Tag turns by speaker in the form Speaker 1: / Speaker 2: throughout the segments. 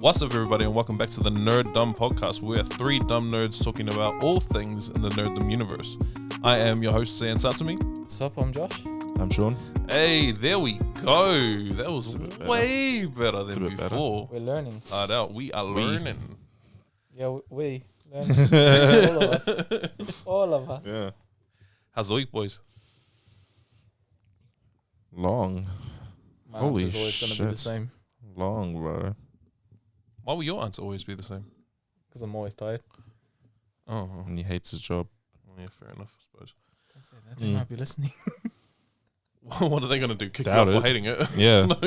Speaker 1: What's up, everybody, and welcome back to the Nerdumb podcast. We're three dumb nerds talking about all things in the Nerdumb universe. I am your host, San Satumi.
Speaker 2: What's up? I'm Josh.
Speaker 3: I'm Sean.
Speaker 1: Hey, there we go. That was way better than before.
Speaker 2: We're learning.
Speaker 1: We are learning.
Speaker 2: Yeah, we learning. All of us. All of us.
Speaker 3: Yeah.
Speaker 1: How's the week, boys?
Speaker 3: Long.
Speaker 2: My
Speaker 3: Holy
Speaker 2: answer's always going to be the
Speaker 3: shit.
Speaker 2: same
Speaker 3: Long, bro.
Speaker 1: Why will your answer always be the same?
Speaker 2: because I'm always tired.
Speaker 1: Oh,
Speaker 3: And he hates his job.
Speaker 1: yeah, fair enough, I suppose.
Speaker 2: Don't say that. They might be listening.
Speaker 1: What are they going to do? Kick you
Speaker 3: Doubt
Speaker 1: off for
Speaker 3: it.
Speaker 1: hating it?
Speaker 3: Yeah.
Speaker 1: No.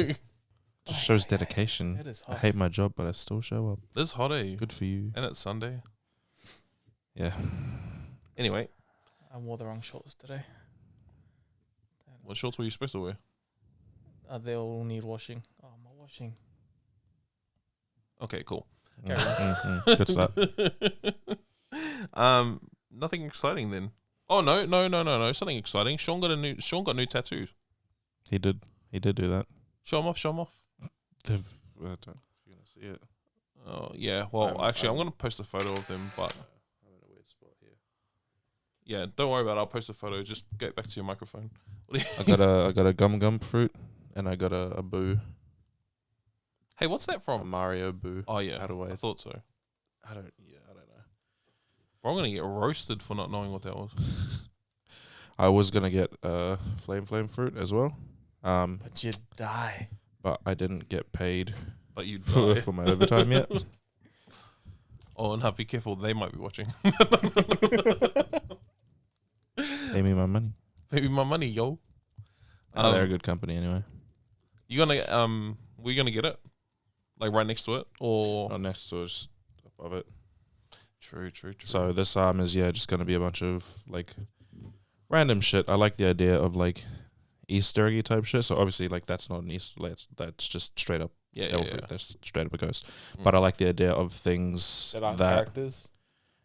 Speaker 3: Just shows dedication.
Speaker 2: It is
Speaker 3: I
Speaker 2: hot.
Speaker 3: hate my job, but I still show up.
Speaker 1: It's hot, eh?
Speaker 3: Good for you.
Speaker 1: And it's Sunday.
Speaker 3: Yeah.
Speaker 1: Anyway,
Speaker 2: I wore the wrong shorts today.
Speaker 1: what shorts were you supposed to wear?
Speaker 2: They all need washing. Oh, my washing.
Speaker 1: Okay, cool.
Speaker 2: Carry on.
Speaker 3: Good start.
Speaker 1: Nothing exciting then. Oh no! Something exciting. Sean got new tattoos.
Speaker 3: He did do that.
Speaker 1: Show 'em off.
Speaker 3: They've, I don't know if you're going to see it.
Speaker 1: Oh yeah. Well, I'm gonna post a photo of them, but
Speaker 3: I'm in a weird spot here.
Speaker 1: yeah, don't worry about it. I'll post a photo. Just get back to your microphone.
Speaker 3: I got a gum fruit, and I got a boo.
Speaker 1: Hey, what's that
Speaker 3: A
Speaker 1: from?
Speaker 3: Mario boo.
Speaker 1: Oh yeah,
Speaker 3: How do I
Speaker 1: I thought so.
Speaker 3: I don't know.
Speaker 1: Bro, I'm gonna get roasted for not knowing what that was.
Speaker 3: I was gonna get flame fruit as well.
Speaker 2: But you die.
Speaker 3: But I didn't get paid
Speaker 1: But you
Speaker 3: for,
Speaker 1: die.
Speaker 3: for my overtime yet.
Speaker 1: Oh, and be careful. They might be watching.
Speaker 3: Pay me my money.
Speaker 1: Maybe my money, yo.
Speaker 3: They're a good company anyway.
Speaker 1: You gonna we're gonna get it, like right next to it, or
Speaker 3: Not next to it, just above it.
Speaker 1: True.
Speaker 3: So this is just gonna be a bunch of like random shit. I like the idea of like Easter eggy type shit. So obviously like that's not an Easter egg, that's just straight up
Speaker 1: yeah.
Speaker 3: devil fruit. That's straight up a ghost.
Speaker 1: Mm.
Speaker 3: But I like the idea of things
Speaker 2: That aren't
Speaker 3: that
Speaker 2: characters.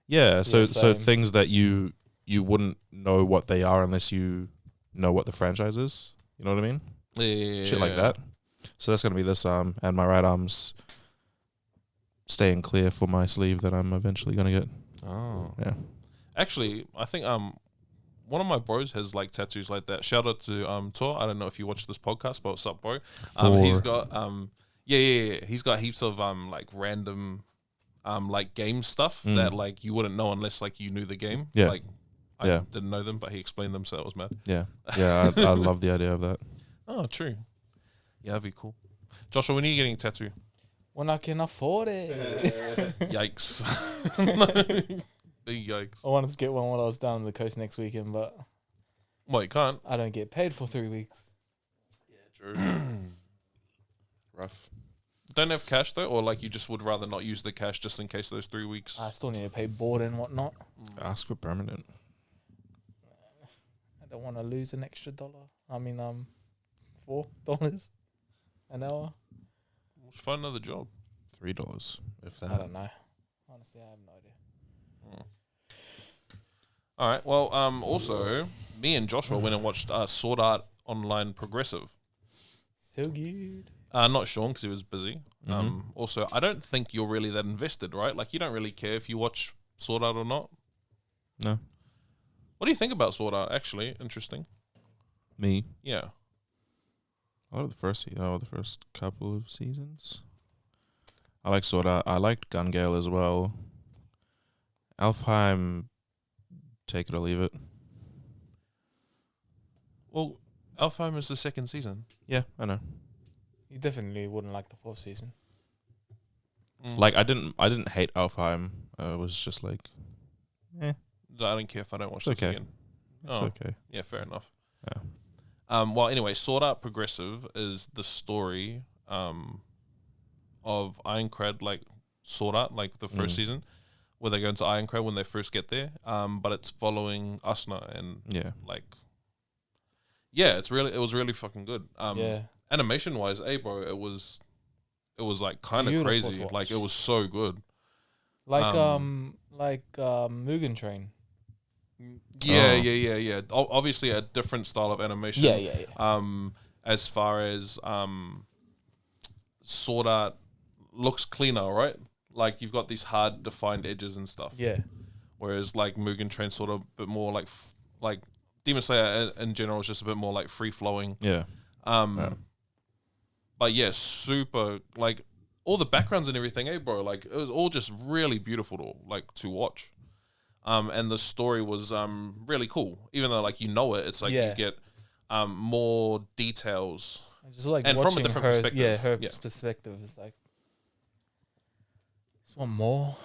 Speaker 3: so
Speaker 2: same.
Speaker 3: things that you wouldn't know what they are unless you know what the franchise is. You know what I mean?
Speaker 1: Yeah.
Speaker 3: Shit like that. So that's gonna be this arm, and my right arm's staying clear for my sleeve that I'm eventually gonna get.
Speaker 1: Oh.
Speaker 3: Yeah.
Speaker 1: Actually, I think one of my bros has like tattoos like that. Shout out to Tor. I don't know if you watch this podcast, but what's up, bro? He's got he's got heaps of like random like game stuff that like you wouldn't know unless like you knew the game.
Speaker 3: Yeah.
Speaker 1: Like I didn't know them, but he explained them, so that was mad.
Speaker 3: Yeah. I love the idea of that.
Speaker 1: Oh, true. Yeah, that'd be cool. Joshua, when are you getting a tattoo?
Speaker 2: When I can afford it.
Speaker 1: Yikes. Big yikes.
Speaker 2: I wanted to get one while I was down on the coast next weekend, but
Speaker 1: Well, you can't.
Speaker 2: I don't get paid for 3 weeks.
Speaker 3: Yeah, true. Rough.
Speaker 1: Don't have cash though, or like you just would rather not use the cash just in case those 3 weeks.
Speaker 2: I still need to pay board and whatnot.
Speaker 3: Ask for permanent.
Speaker 2: I don't want to lose an extra dollar. I mean, $4 an hour.
Speaker 1: Just find another job.
Speaker 3: $3 if that.
Speaker 2: I don't know. Honestly, I have no idea.
Speaker 1: All right. Well, also, me and Joshua went and watched Sword Art Online Progressive.
Speaker 2: So good.
Speaker 1: Not Sean because he was busy.
Speaker 3: Mhm.
Speaker 1: Also, I don't think you're really that invested, right? Like, you don't really care if you watch Sword Art or not.
Speaker 3: No.
Speaker 1: What do you think about Sword Art? Actually, interesting.
Speaker 3: Me.
Speaker 1: Yeah.
Speaker 3: I love the first couple of seasons. I like Sword Art. I liked Gun Gale as well. Alfheim, take it or leave it.
Speaker 1: Well, Alfheim is the second season.
Speaker 3: Yeah, I know.
Speaker 2: You definitely wouldn't like the 4th season.
Speaker 3: Like I didn't hate Alfheim. It was just like,
Speaker 1: I don't care if I don't watch
Speaker 3: It's
Speaker 1: this
Speaker 3: okay.
Speaker 1: again.
Speaker 3: it's okay.
Speaker 1: Yeah, fair enough.
Speaker 3: Yeah.
Speaker 1: Well, anyway, Sword Art Progressive is the story of Ironcrad, like Sword Art, like the first season, where they go into Ironcrad when they first get there. But it's following Asuna and like, yeah, it was really fucking good.
Speaker 2: Yeah.
Speaker 1: Animation wise, bro, it was like kind of
Speaker 2: Beautiful
Speaker 1: crazy.
Speaker 2: to
Speaker 1: Like it
Speaker 2: watch.
Speaker 1: was so good.
Speaker 2: Like Mugen Train.
Speaker 1: Yeah. Obviously, a different style of animation.
Speaker 2: Yeah.
Speaker 1: As far as Sword Art looks cleaner, right? Like you've got these hard defined edges and stuff.
Speaker 2: Yeah.
Speaker 1: Whereas like Mugen Train sort of a bit more like Demon Slayer in general is just a bit more like free flowing.
Speaker 3: Yeah.
Speaker 1: But yeah, super like all the backgrounds and everything, bro. Like it was all just really beautiful to watch. And the story was really cool. Even though like it's like you get more details.
Speaker 2: Just like
Speaker 1: and from a different perspective.
Speaker 2: Yeah, her perspective is like just one more.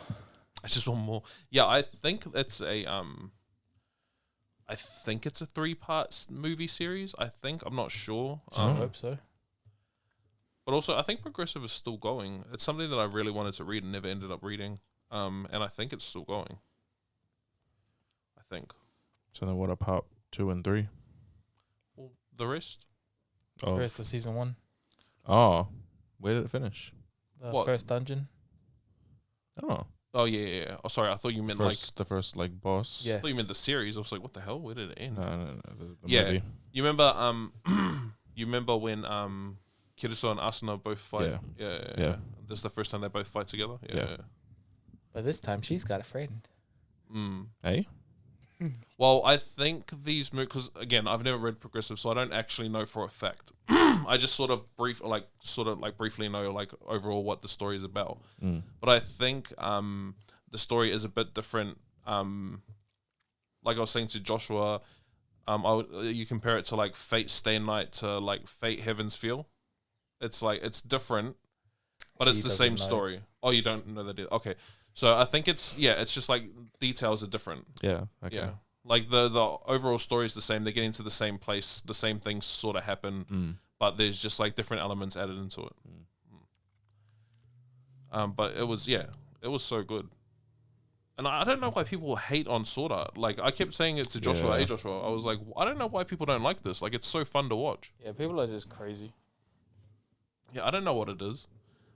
Speaker 1: It's just one more. Yeah, I think it's a 3-part movie series. I'm not sure.
Speaker 2: I hope so.
Speaker 1: But also, I think Progressive is still going. It's something that I really wanted to read and never ended up reading. And I think it's still going. I think.
Speaker 3: So then what are part 2 and 3?
Speaker 1: Well, the rest?
Speaker 2: The rest of season 1.
Speaker 3: Oh, where did it finish?
Speaker 2: The first dungeon.
Speaker 3: Oh,
Speaker 1: yeah. Oh, sorry. I thought you meant
Speaker 3: the first boss.
Speaker 2: Yeah.
Speaker 1: I thought you meant the series. I was like, what the hell? Where did it end?
Speaker 3: No. The
Speaker 1: Yeah.
Speaker 3: movie.
Speaker 1: You remember? You remember when Kirito and Asuna both fight? Yeah. This is the first time they both fight together. Yeah.
Speaker 2: But this time she's got a friend.
Speaker 3: Hey.
Speaker 1: Well, I think these movies, because again, I've never read Progressive, so I don't actually know for a fact. I just sort of briefly know like overall what the story is about. But I think the story is a bit different. Like I was saying to Joshua, you compare it to like Fate Stay Night to like Fate Heaven's Feel. It's like it's different, but it's the same story. Oh, you don't know that? Okay. So I think it's just like details are different.
Speaker 3: Yeah. Okay.
Speaker 1: Yeah. Like the overall story is the same. They get into the same place. The same things sort of happen, but there's just like different elements added into it. But it was so good. And I don't know why people hate on Sword Art. Like I kept saying it to Joshua. Hey Joshua, I was like, I don't know why people don't like this. Like it's so fun to watch.
Speaker 2: Yeah, people are just crazy.
Speaker 1: Yeah, I don't know what it is.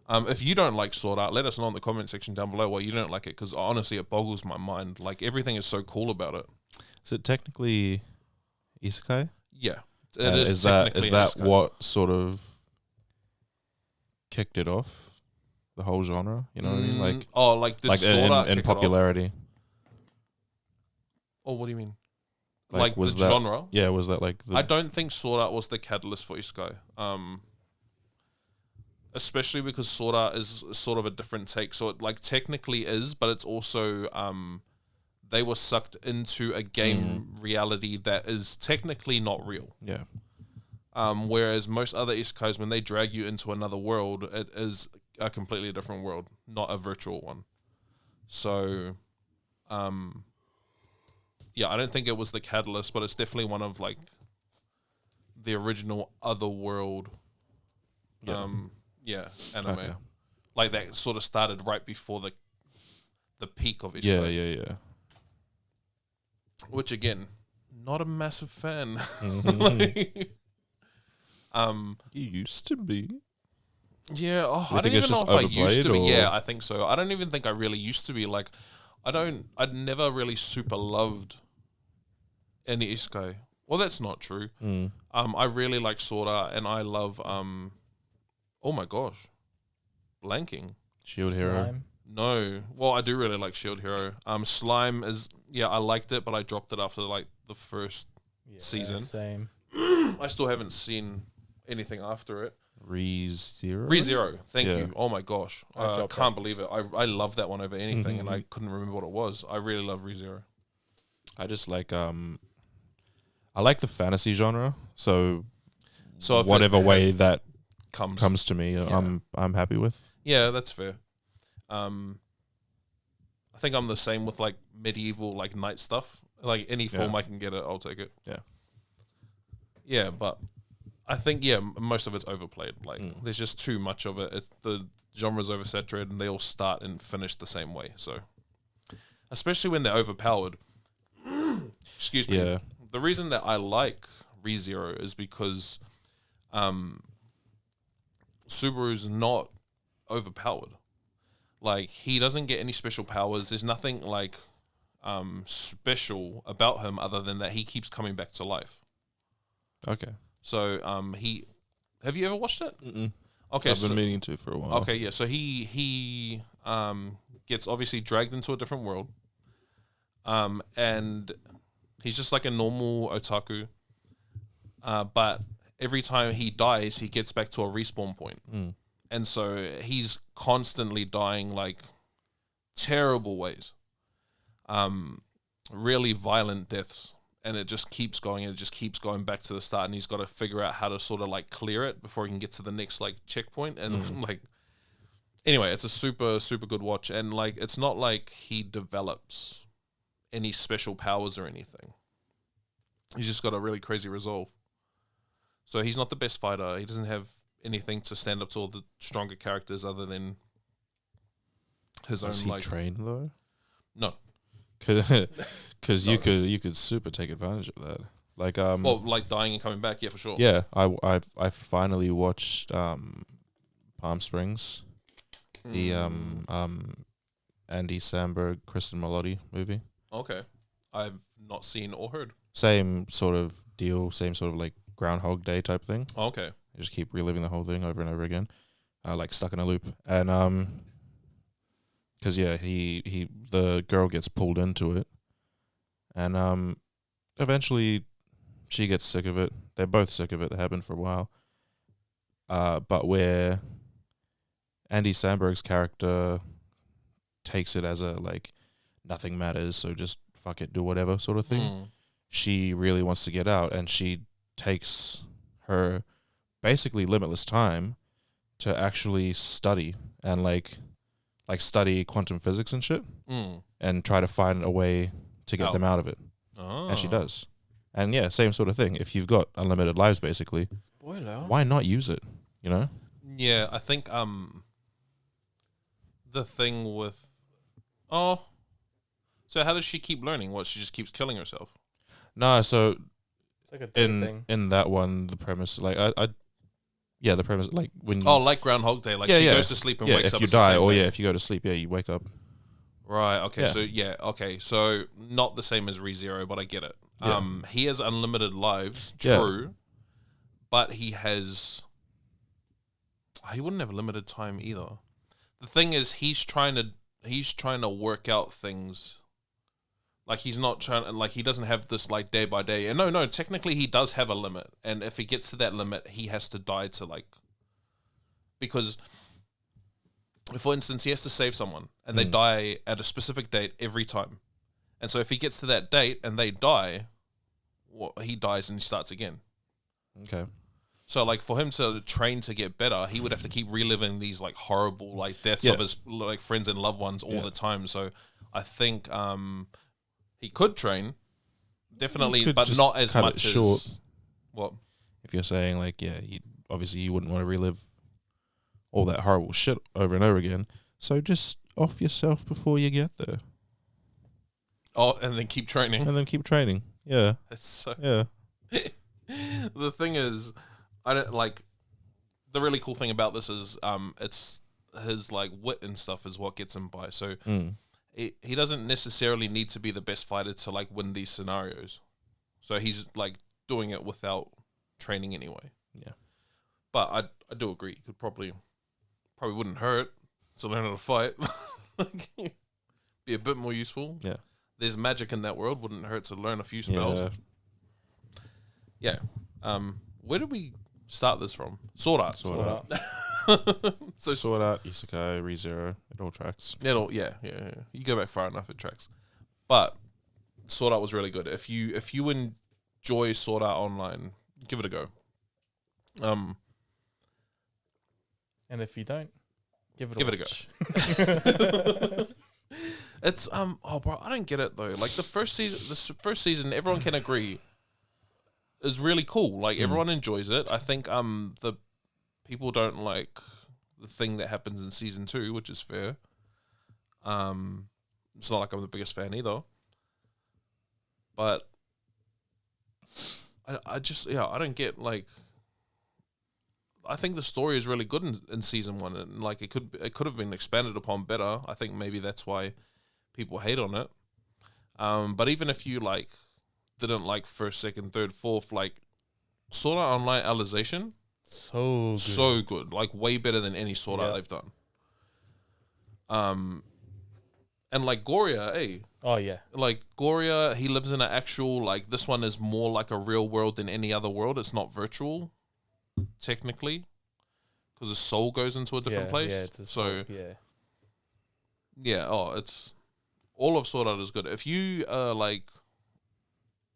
Speaker 1: If you don't like Sword Art, let us know in the comment section down below why you don't like it, because honestly, it boggles my mind. Like, everything is so cool about it.
Speaker 3: Is it technically isekai?
Speaker 1: Yeah.
Speaker 3: Is that what sort of kicked it off? The whole genre? You know what I mean? Like,
Speaker 1: did Sword Art
Speaker 3: in
Speaker 1: kick
Speaker 3: popularity?
Speaker 1: Oh, what do you mean?
Speaker 3: Like was
Speaker 1: the
Speaker 3: that,
Speaker 1: genre?
Speaker 3: Yeah, was that like
Speaker 1: I don't think Sword Art was the catalyst for isekai. Especially because Sword Art is sort of a different take. So it like technically is, but it's also they were sucked into a game reality that is technically not real.
Speaker 3: Yeah.
Speaker 1: Whereas most other isekais, when they drag you into another world, it is a completely different world, not a virtual one. So, I don't think it was the catalyst, but it's definitely one of like the original Otherworld. Anime. Okay. Like that sort of started right before the peak of isekai.
Speaker 3: Yeah.
Speaker 1: Which again, not a massive fan.
Speaker 3: You used to be.
Speaker 1: Yeah, I don't even know if I used to be. Yeah, I think so. I don't even think I really used to be. Like, I'd never really super loved any isekai. Well, that's not true. I really like Sword Art, and I love oh my gosh, blanking.
Speaker 3: Shield Hero.
Speaker 2: Slime.
Speaker 1: No, well, I do really like Shield Hero. Slime is I liked it, but I dropped it after like the first season.
Speaker 2: Same.
Speaker 1: I still haven't seen anything after it.
Speaker 3: ReZero.
Speaker 1: Thank you. Oh my gosh, I can't believe it. I love that one over anything, and I couldn't remember what it was. I really love ReZero.
Speaker 3: I just like I like the fantasy genre. So whatever way that comes to me, I'm happy with.
Speaker 1: Yeah, that's fair. I think I'm the same with like medieval like knight stuff. Like any form I can get it, I'll take it.
Speaker 3: Yeah.
Speaker 1: Yeah, but I think most of it's overplayed. Like there's just too much of it. The genre's oversaturated, and they all start and finish the same way. So, especially when they're overpowered. Excuse me.
Speaker 3: Yeah.
Speaker 1: The reason that I like ReZero is because Subaru's not overpowered. Like, he doesn't get any special powers. There's nothing like special about him other than that he keeps coming back to life.
Speaker 3: Okay.
Speaker 1: So have you ever watched it?
Speaker 3: Mm-mm.
Speaker 1: Okay,
Speaker 3: I've been meaning to for a while.
Speaker 1: Okay, yeah. So he gets obviously dragged into a different world. And he's just like a normal otaku. But every time he dies, he gets back to a respawn point.
Speaker 3: Mm.
Speaker 1: And so he's constantly dying like terrible ways. Really violent deaths. And it just keeps going, and it just keeps going back to the start, and he's got to figure out how to sort of like clear it before he can get to the next like checkpoint. And like, anyway, it's a super, super good watch. And like, it's not like he develops any special powers or anything. He's just got a really crazy resolve. So he's not the best fighter. He doesn't have anything to stand up to all the stronger characters other than his
Speaker 3: Does
Speaker 1: own
Speaker 3: he
Speaker 1: like
Speaker 3: train though?
Speaker 1: No.
Speaker 3: Because you could super take advantage of that. Like
Speaker 1: well, like dying and coming back, yeah, for sure.
Speaker 3: Yeah, I finally watched Palm Springs, the Andy Samberg, Kristen Milotti movie.
Speaker 1: Okay. I've not seen or heard.
Speaker 3: Same sort of deal, same sort of like Groundhog Day type thing.
Speaker 1: Okay.
Speaker 3: You just keep reliving the whole thing over and over again, like stuck in a loop. And because yeah, the girl gets pulled into it, and eventually she gets sick of it. They're both sick of it. That happened for a while. But where Andy Samberg's character takes it as a like nothing matters, so just fuck it, do whatever sort of thing. She really wants to get out, and she takes her basically limitless time to actually study and like study quantum physics and shit, and try to find a way to get them out of it. And she does. And yeah, same sort of thing. If you've got unlimited lives, basically,
Speaker 2: spoiler,
Speaker 3: why not use it? You know?
Speaker 1: Yeah, I think the thing with so how does she keep learning? What, she just keeps killing herself?
Speaker 3: No, so
Speaker 2: it's like a thing.
Speaker 3: in that one, the premise, like the premise, like when
Speaker 1: like Groundhog Day, like she goes to sleep and wakes up.
Speaker 3: If you die, or if you go to sleep, you wake up.
Speaker 1: Right. Okay. So not the same as ReZero, but I get it.
Speaker 3: Yeah.
Speaker 1: He has unlimited lives, true, but he wouldn't have limited time either. The thing is, he's trying to work out things. Like, he's not trying, like, he doesn't have this, like, day by day. And no, technically he does have a limit. And if he gets to that limit, he has to die to, like, because, for instance, he has to save someone, and they die at a specific date every time. And so if he gets to that date and they die, he dies and he starts again.
Speaker 3: Okay.
Speaker 1: So, like, for him to train to get better, he would have to keep reliving these, like, horrible, like, deaths of his, like, friends and loved ones all the time. So I think, he could train, definitely, but not as much
Speaker 3: short.
Speaker 1: as what?
Speaker 3: If you're saying like, obviously you wouldn't want to relive all that horrible shit over and over again. So just off yourself before you get there.
Speaker 1: Oh, and then keep training.
Speaker 3: Yeah.
Speaker 1: It's so.
Speaker 3: Yeah.
Speaker 1: The thing is, I don't like. The really cool thing about this is, it's his like wit and stuff is what gets him by. So. He doesn't necessarily need to be the best fighter to like win these scenarios, so he's like doing it without training anyway.
Speaker 3: Yeah,
Speaker 1: but I do agree. Could probably wouldn't hurt to learn how to fight. Be a bit more useful.
Speaker 3: Yeah, there's
Speaker 1: magic in that world. Wouldn't hurt to learn a few spells. Yeah. Where did we start this from? Sword Art.
Speaker 3: So Sword Art, Isekai, ReZero, it all tracks.
Speaker 1: Yeah. You go back far enough, it tracks. But Sword Art was really good. If you enjoy Sword Art Online, give it a go.
Speaker 2: And if you don't, give it
Speaker 1: a go. It's bro, I don't get it though. Like the first season, everyone can agree is really cool. Like everyone enjoys it. I think the people don't like the thing that happens in season 2, which is fair. It's not like I'm the biggest fan either. But I just I don't get like. I think the story is really good in season 1, and like it could have been expanded upon better. I think maybe that's why people hate on it. But even if you didn't like first, second, third, fourth, Sword Art Online Alicization
Speaker 2: So good.
Speaker 1: So good. Like way better than any Sword Art they've done. And like Goria,
Speaker 2: Oh yeah.
Speaker 1: like Goria, he lives in an actual, like, this one is more like a real world than any other world. It's not virtual, technically, because his soul goes into a different place.
Speaker 2: Yeah, it's a
Speaker 1: so
Speaker 2: yeah.
Speaker 1: yeah. Oh, it's all of Sword Art is good. If you are like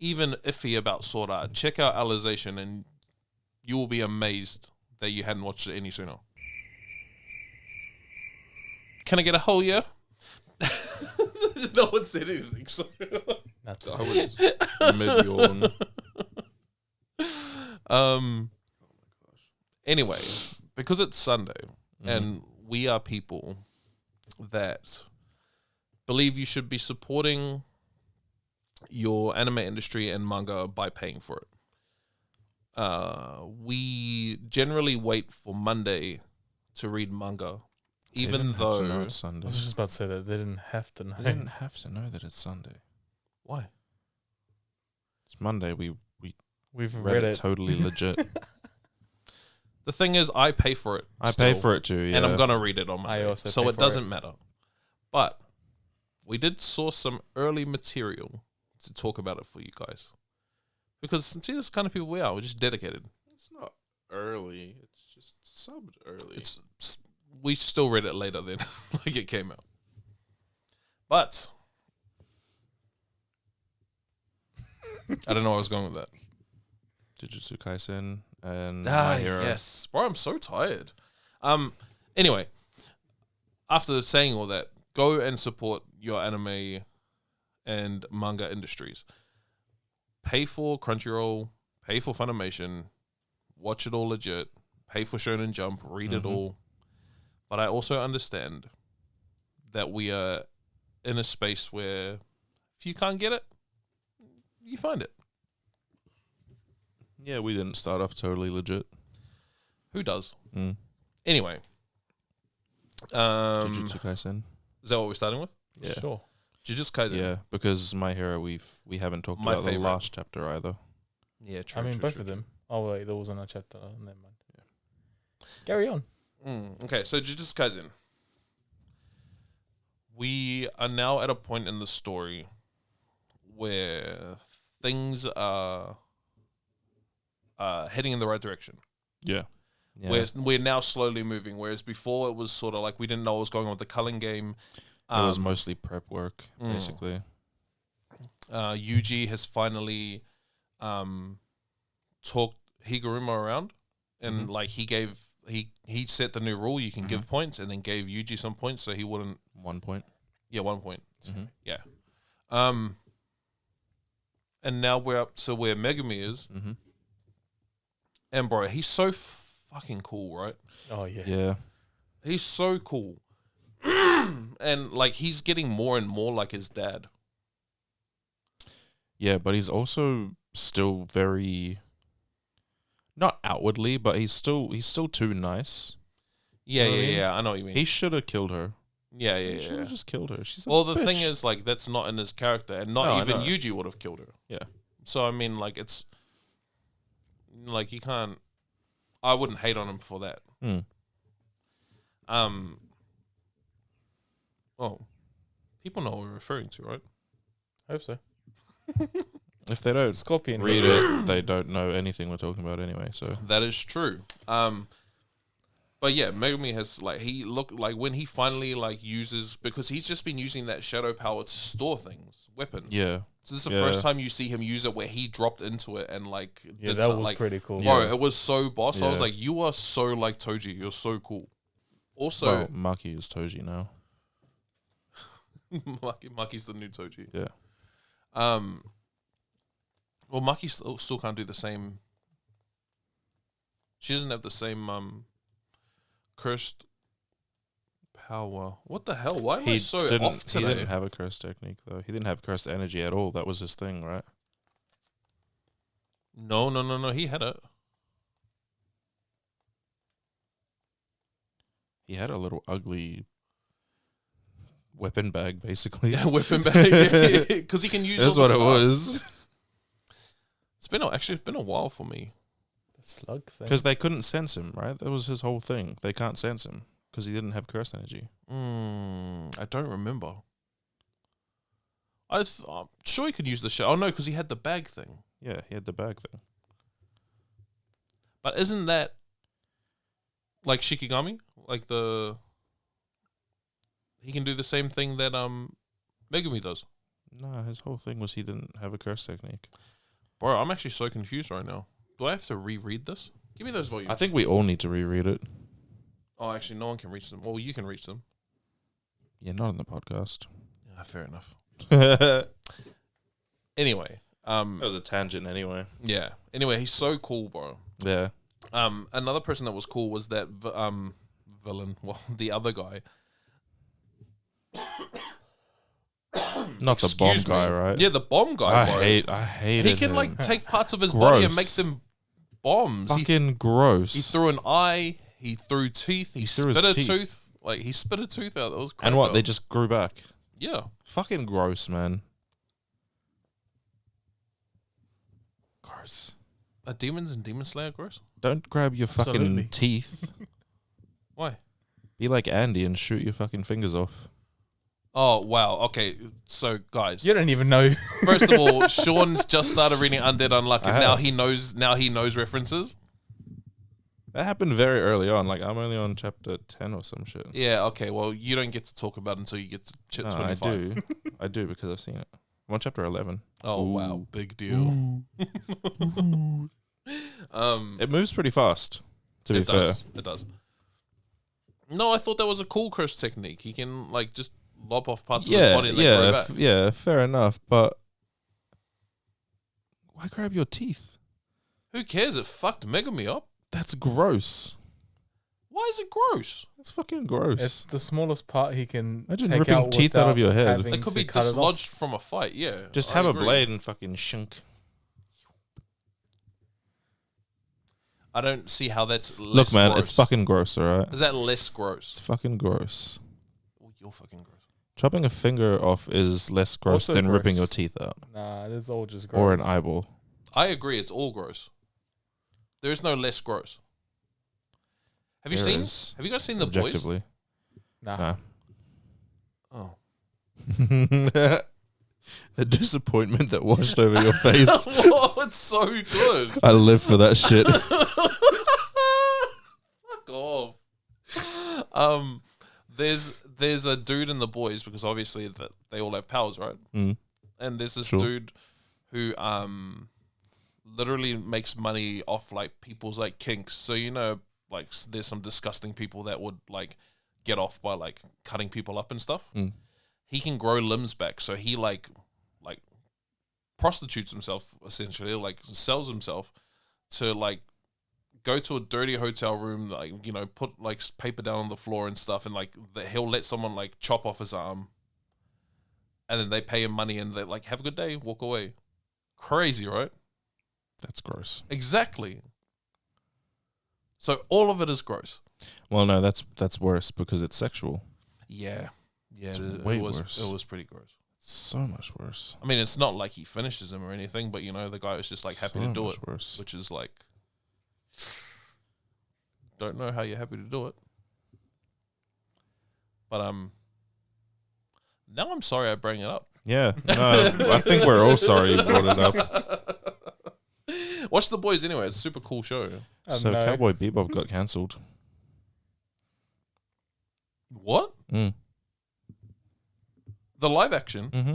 Speaker 1: even iffy about Sword Art, check out Alicization, and you will be amazed that you hadn't watched it any sooner. Can I get a hole, yeah? No one said anything, so
Speaker 2: Nothing.
Speaker 3: I was mid yawn.
Speaker 1: Anyway, because it's Sunday and we are people that believe you should be supporting your anime industry and manga by paying for it. We generally wait for Monday to read manga, even though
Speaker 3: know it's
Speaker 2: I
Speaker 3: Sunday.
Speaker 2: was just about to say that they didn't have to know.
Speaker 3: They didn't have to know that it's Sunday.
Speaker 1: why?
Speaker 3: It's Monday. We've
Speaker 2: read it.
Speaker 3: totally legit.
Speaker 1: The thing is, I pay for it.
Speaker 3: I
Speaker 1: still,
Speaker 3: pay for it too, yeah.
Speaker 1: and I'm gonna read it on Monday.
Speaker 2: I also
Speaker 1: so
Speaker 2: pay
Speaker 1: it
Speaker 2: for
Speaker 1: doesn't
Speaker 2: it.
Speaker 1: matter. But we did source some early material to talk about it for you guys, because see, this kind of people we are. We're just dedicated.
Speaker 3: It's not early. It's just subbed early.
Speaker 1: We still read it later than like it came out. But I don't know where I was going with that.
Speaker 3: Jujutsu Kaisen and My Hero.
Speaker 1: Yes, bro, I'm so tired. Anyway, after saying all that, go and support your anime and manga industries. Pay for Crunchyroll, pay for Funimation, watch it all legit, pay for Shonen Jump, read it all. But I also understand that we are in a space where if you can't get it, you find it.
Speaker 3: Yeah, we didn't start off totally legit.
Speaker 1: Who does?
Speaker 3: Mm.
Speaker 1: Anyway.
Speaker 3: Jujutsu Kaisen.
Speaker 1: Is that what we're starting with?
Speaker 3: Yeah.
Speaker 2: Sure.
Speaker 1: Jujutsu Kaisen.
Speaker 3: Yeah, because My Hero we haven't talked
Speaker 1: My
Speaker 3: about
Speaker 1: favorite.
Speaker 3: the last chapter either.
Speaker 1: Yeah, true.
Speaker 2: I mean,
Speaker 1: true,
Speaker 2: both
Speaker 1: true,
Speaker 2: of
Speaker 1: true.
Speaker 2: them. Oh wait, there wasn't a chapter. Never mind. Yeah. Carry on.
Speaker 1: Okay, so Jujutsu Kaisen. We are now at a point in the story where things are heading in the right direction.
Speaker 3: Yeah.
Speaker 1: We're now slowly moving, whereas before it was sort of like we didn't know what was going on with the culling game.
Speaker 3: It was mostly prep work, basically.
Speaker 1: Yuji has finally talked Higuruma around, and like he set the new rule: you can give points, and then gave Yuji some points so he wouldn't.
Speaker 3: 1 point.
Speaker 1: Yeah, 1 point. Yeah. And now we're up to where Megumi is, and bro, he's so fucking cool, right?
Speaker 2: Oh yeah.
Speaker 3: Yeah.
Speaker 1: He's so cool. And like he's getting more and more like his dad.
Speaker 3: Yeah, but he's also still very, not outwardly, but he's still too nice.
Speaker 1: Yeah,
Speaker 3: You know what I mean?
Speaker 1: yeah. I know what you mean.
Speaker 3: He should have killed her.
Speaker 1: Yeah,
Speaker 3: He should
Speaker 1: yeah.
Speaker 3: have just killed her. She's a
Speaker 1: Well, the
Speaker 3: bitch.
Speaker 1: thing is, like, that's not in his character, and not
Speaker 3: No, I
Speaker 1: even
Speaker 3: know.
Speaker 1: Yuji would have killed her.
Speaker 3: Yeah.
Speaker 1: So I mean, like, it's like you can't. I wouldn't hate on him for that. Oh, people know what we're referring to, right?
Speaker 2: I hope so.
Speaker 3: If they don't
Speaker 2: Scorpion.
Speaker 3: read it, they don't know anything we're talking about anyway. So
Speaker 1: That is true. But yeah, Megumi has like he looked like when he finally like uses, because he's just been using that shadow power to store things, weapons.
Speaker 3: yeah,
Speaker 1: So this is the first time you see him use it where he dropped into it and like
Speaker 2: Yeah,
Speaker 1: did
Speaker 2: that
Speaker 1: something,
Speaker 2: was
Speaker 1: like,
Speaker 2: pretty cool.
Speaker 1: bro,
Speaker 3: Yeah.
Speaker 1: it was so boss. I was
Speaker 3: Yeah.
Speaker 1: like, you are so like Toji. You're so cool. Also,
Speaker 3: well, Maki is Toji now.
Speaker 1: Maki's the new Toji.
Speaker 3: Yeah.
Speaker 1: Well, Maki still can't do the same. She doesn't have the same cursed power. What the hell? Why am I so off
Speaker 3: He
Speaker 1: today?
Speaker 3: didn't have a cursed technique though. He didn't have cursed energy at all. That was his thing, right?
Speaker 1: No. He had it.
Speaker 3: He had a little ugly weapon bag, basically.
Speaker 1: Yeah, weapon bag. Because he can use.
Speaker 3: That's
Speaker 1: all
Speaker 3: what
Speaker 1: the
Speaker 3: it
Speaker 1: stuff.
Speaker 3: was.
Speaker 1: It's been a while for me.
Speaker 2: The slug thing.
Speaker 3: Because they couldn't sense him, right? That was his whole thing. They can't sense him because he didn't have curse energy.
Speaker 1: I don't remember. I'm sure he could use the shell. Oh, no, because he had the bag thing.
Speaker 3: Yeah, he had the bag thing.
Speaker 1: But isn't that like Shikigami? Like he can do the same thing that Megumi does.
Speaker 3: No, his whole thing was he didn't have a curse technique.
Speaker 1: Bro, I'm actually so confused right now. Do I have to reread this? Give me those volumes.
Speaker 3: I think we all need to reread it.
Speaker 1: Oh, actually, no one can reach them. Well, you can reach them.
Speaker 3: Yeah, not on the podcast.
Speaker 1: Yeah, fair enough.
Speaker 3: That
Speaker 1: Anyway,
Speaker 3: was a tangent anyway.
Speaker 1: yeah. Anyway, he's so cool, bro.
Speaker 3: Yeah.
Speaker 1: Another person that was cool was that villain. Well, the other guy.
Speaker 3: Not the bomb guy, right?
Speaker 1: Yeah, the bomb guy. Bro.
Speaker 3: I hate it.
Speaker 1: He can like take parts of his body and make them bombs.
Speaker 3: Fucking gross.
Speaker 1: He threw an eye. He threw teeth. He
Speaker 3: threw
Speaker 1: spit
Speaker 3: his
Speaker 1: a
Speaker 3: teeth.
Speaker 1: tooth. Like he spit a tooth out. That was crazy.
Speaker 3: And what? They just grew back.
Speaker 1: Yeah.
Speaker 3: Fucking gross, man. Gross.
Speaker 1: Are demons and Demon Slayer gross?
Speaker 3: Don't grab your fucking
Speaker 2: Absolutely.
Speaker 3: teeth.
Speaker 1: Why?
Speaker 3: Be like Andy and shoot your fucking fingers off.
Speaker 1: Oh wow. Okay. So guys,
Speaker 2: You don't even know.
Speaker 1: first of all, Sean's just started reading Undead Unluck, and
Speaker 3: I
Speaker 1: now
Speaker 3: have.
Speaker 1: he knows. Now he knows references.
Speaker 3: That happened very eearly on. Like, I'm only on chapter 10 or some shit.
Speaker 1: Yeah. Okay. Well, you don't get to talk about it until you get to
Speaker 3: No,
Speaker 1: 25.
Speaker 3: I do. I do because I've seen it. I'm on chapter 11.
Speaker 1: Oh wow.
Speaker 3: Ooh.
Speaker 1: Big deal.
Speaker 3: It moves pretty fast, to be fair.
Speaker 1: It does. No, I thought that was a cool curse technique. He can like just lop off parts of his body and they grow back.
Speaker 3: Yeah, fair enough. But why grab your teeth?
Speaker 1: Who cares? It fucked Megumi up.
Speaker 3: That's gross.
Speaker 1: Why is it gross?
Speaker 3: That's fucking gross.
Speaker 2: It's the smallest part he can
Speaker 3: Imagine
Speaker 2: take
Speaker 3: ripping
Speaker 2: out
Speaker 3: teeth out of
Speaker 2: without
Speaker 3: your head.
Speaker 2: having
Speaker 1: It could
Speaker 2: to
Speaker 1: be
Speaker 2: cut it off.
Speaker 1: dislodged from a fight. Yeah.
Speaker 3: Just
Speaker 1: I
Speaker 3: have
Speaker 1: agree.
Speaker 3: a blade and fucking shunk.
Speaker 1: I don't see how that's less
Speaker 3: Look, man,
Speaker 1: gross.
Speaker 3: it's fucking gross, alright?
Speaker 1: Is that less
Speaker 3: It's
Speaker 1: gross?
Speaker 3: fucking gross.
Speaker 1: Oh, you're fucking gross.
Speaker 3: Chopping a finger off is less gross
Speaker 2: Also
Speaker 3: than ripping
Speaker 2: gross.
Speaker 3: your teeth out.
Speaker 2: Nah, it's all just gross.
Speaker 3: Or an eyeball.
Speaker 1: I agree. It's all gross. There is no less gross. Have you
Speaker 3: There
Speaker 1: seen?
Speaker 3: is,
Speaker 1: Have you guys seen The Boys?
Speaker 3: objectively.
Speaker 2: Nah.
Speaker 3: Nah.
Speaker 1: Oh.
Speaker 3: The disappointment that washed over your face.
Speaker 1: Oh, it's so good.
Speaker 3: I live for that shit.
Speaker 1: Fuck off. There's a dude in The Boys because obviously that they all have powers, right?
Speaker 3: Mm.
Speaker 1: And there's this
Speaker 3: Sure.
Speaker 1: dude who literally makes money off like people's like kinks. So like there's some disgusting people that would like get off by like cutting people up and stuff.
Speaker 3: Mm.
Speaker 1: He can grow limbs back, so he like prostitutes himself essentially, like sells himself to like go to a dirty hotel room, like put like paper down on the floor and stuff, and like he'll let someone like chop off his arm, and then they pay him money and they like have a good day, walk away. Crazy, right?
Speaker 3: That's gross.
Speaker 1: Exactly. So all of it is gross.
Speaker 3: Well, no, that's worse because it's sexual.
Speaker 1: Yeah,
Speaker 3: It's
Speaker 1: it
Speaker 3: way
Speaker 1: was
Speaker 3: worse.
Speaker 1: It was pretty gross.
Speaker 3: So much worse.
Speaker 1: I mean, it's not like he finishes him or anything, but the guy was just like happy
Speaker 3: So
Speaker 1: to do
Speaker 3: much
Speaker 1: it,
Speaker 3: worse.
Speaker 1: which is like, don't know how you're happy to do it. But now I'm sorry I bring it up.
Speaker 3: Yeah, no, I think we're all sorry you brought it up.
Speaker 1: Watch The Boys anyway. It's a super cool show.
Speaker 3: So
Speaker 2: no.
Speaker 3: Cowboy Bebop got cancelled.
Speaker 1: What?
Speaker 3: Mm.
Speaker 1: The live action?
Speaker 3: Mm-hmm.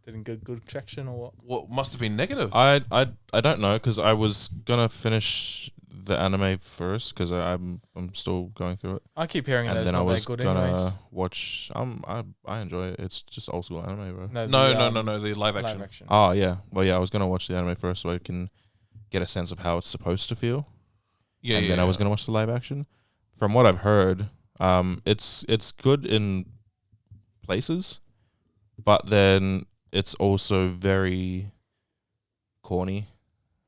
Speaker 2: Didn't get good traction or what?
Speaker 1: What must have been negative?
Speaker 3: I don't know because I was gonna finish the anime first because I'm still going through it,
Speaker 2: I keep hearing that
Speaker 3: and
Speaker 2: it's
Speaker 3: then I
Speaker 2: not
Speaker 3: was
Speaker 2: that good
Speaker 3: gonna
Speaker 2: anyways.
Speaker 3: watch. I enjoy it. It's just old school anime, bro.
Speaker 2: No,
Speaker 1: No. The live action.
Speaker 2: Live action.
Speaker 3: Oh yeah, well yeah, I was gonna watch the anime first so I can get a sense of how it's supposed to feel.
Speaker 1: Yeah,
Speaker 3: and
Speaker 1: yeah.
Speaker 3: then I was gonna watch the live action. From what I've heard, it's good in places, but then it's also very corny,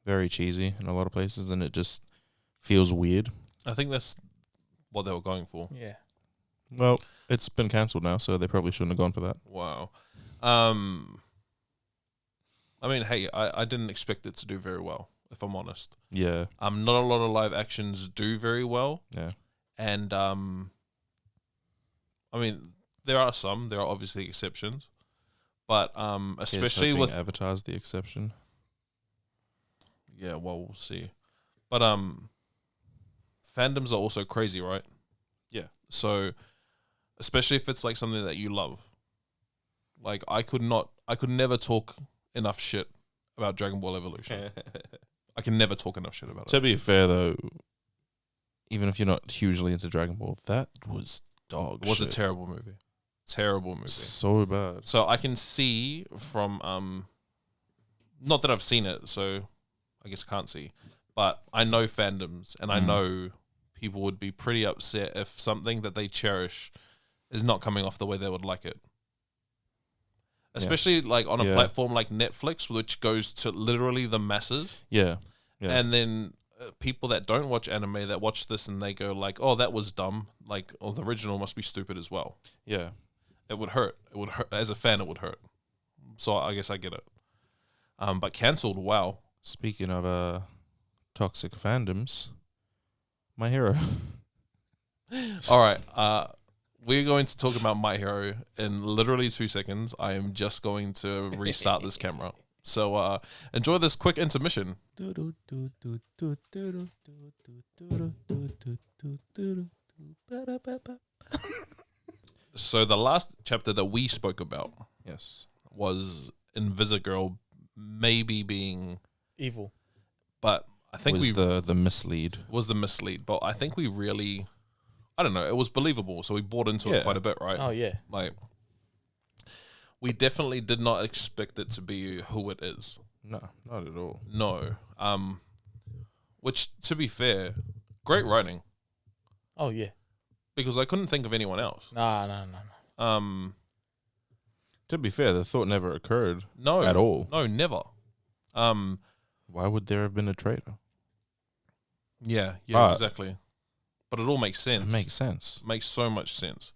Speaker 3: very cheesy in a lot of places, and it just feels weird.
Speaker 1: I think that's what they were going for.
Speaker 2: Yeah.
Speaker 3: Well, it's been cancelled now, so they probably shouldn't have gone for that.
Speaker 1: Wow. I mean, hey, I didn't expect it to do very well. if I'm honest.
Speaker 3: Yeah.
Speaker 1: Not a lot of live actions do very well.
Speaker 3: Yeah.
Speaker 1: And I mean, there are obviously exceptions, but especially with
Speaker 3: Avatar's the exception.
Speaker 1: Yeah, well, we'll see. But fandoms are also crazy, right?
Speaker 3: Yeah.
Speaker 1: So, especially if it's like something that you love. Like I could never talk enough shit about Dragon Ball Evolution. I can never talk enough shit about it.
Speaker 3: To be fair though, even if you're not hugely into Dragon Ball, that was dog.
Speaker 1: It was
Speaker 3: shit.
Speaker 1: a terrible movie. Terrible movie.
Speaker 3: So bad.
Speaker 1: So I can see from not that I've seen it, so I guess I can't see, but I know fandoms and I know people would be pretty upset if something that they cherish is not coming off the way they would like it. Especially like on a platform like Netflix, which goes to literally the masses.
Speaker 3: Yeah. Yeah.
Speaker 1: And then people that don't watch anime that watch this and they go like, "Oh, that was dumb." Like, "Oh, the original must be stupid as well."
Speaker 3: Yeah.
Speaker 1: It would hurt. It would hurt. As a fan, it would hurt. So I guess I get it. But cancelled, wow.
Speaker 3: Speaking of toxic fandoms, My Hero.
Speaker 1: All right. We're going to talk about My Hero in literally 2 seconds. I am just going to restart this camera. So enjoy this quick intermission. So the last chapter that we spoke about was Invisigirl maybe being
Speaker 2: evil.
Speaker 1: But I think
Speaker 3: was the mislead.
Speaker 1: Was the mislead. But I think we really, I don't know, it was believable. So we bought into it quite a bit, right?
Speaker 2: Oh, yeah.
Speaker 1: Like, we definitely did not expect it to be who it is.
Speaker 3: No, not at all.
Speaker 1: No. Which, to be fair, great writing.
Speaker 2: Oh, yeah.
Speaker 1: Because I couldn't think of anyone else.
Speaker 2: No.
Speaker 3: To be fair, the thought never occurred.
Speaker 1: No.
Speaker 3: At all.
Speaker 1: No, never.
Speaker 3: Why would there have been a traitor?
Speaker 1: Yeah, exactly. But it all makes sense.
Speaker 3: It makes sense.
Speaker 1: Makes so much sense.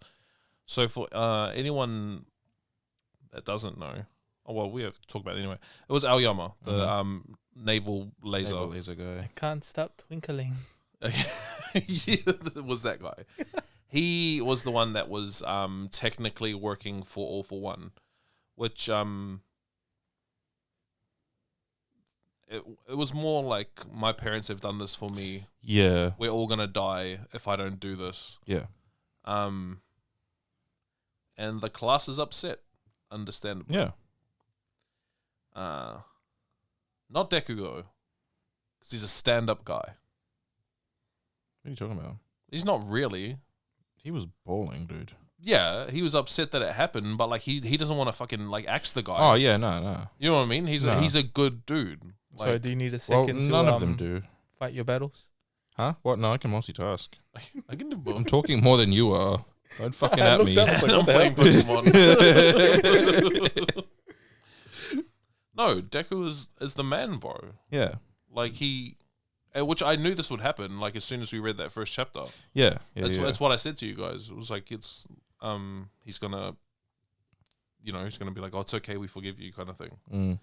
Speaker 1: So for anyone that doesn't know, we have to talk about it anyway. It was Aoyama, the naval laser
Speaker 3: guy.
Speaker 2: I can't stop twinkling.
Speaker 1: It was that guy. He was the one that was technically working for All for One, which it was more like, my parents have done this for me.
Speaker 3: Yeah.
Speaker 1: We're all gonna die if I don't do this.
Speaker 3: Yeah.
Speaker 1: And the class is upset, understandably.
Speaker 3: Yeah.
Speaker 1: Not Deku though, because he's a stand-up guy.
Speaker 3: What are you talking about?
Speaker 1: He's not really.
Speaker 3: He was bawling, dude.
Speaker 1: Yeah, he was upset that it happened, but like he doesn't want to fucking like axe the guy.
Speaker 3: Oh yeah, no.
Speaker 1: You know what I mean? He's a good dude. Like,
Speaker 2: So do you need a second to
Speaker 3: none of them do.
Speaker 2: fight your battles?
Speaker 3: Huh? What? No, I can multitask.
Speaker 1: I can do both.
Speaker 3: I'm talking more than you are. Don't fucking at me.
Speaker 1: I'm playing Pokemon. No, Deku is the man, bro.
Speaker 3: Yeah.
Speaker 1: Like which I knew this would happen. Like as soon as we read that first chapter.
Speaker 3: Yeah.
Speaker 1: That's what I said to you guys. It was like he's gonna be like, "Oh, it's okay, we forgive you," kind of thing.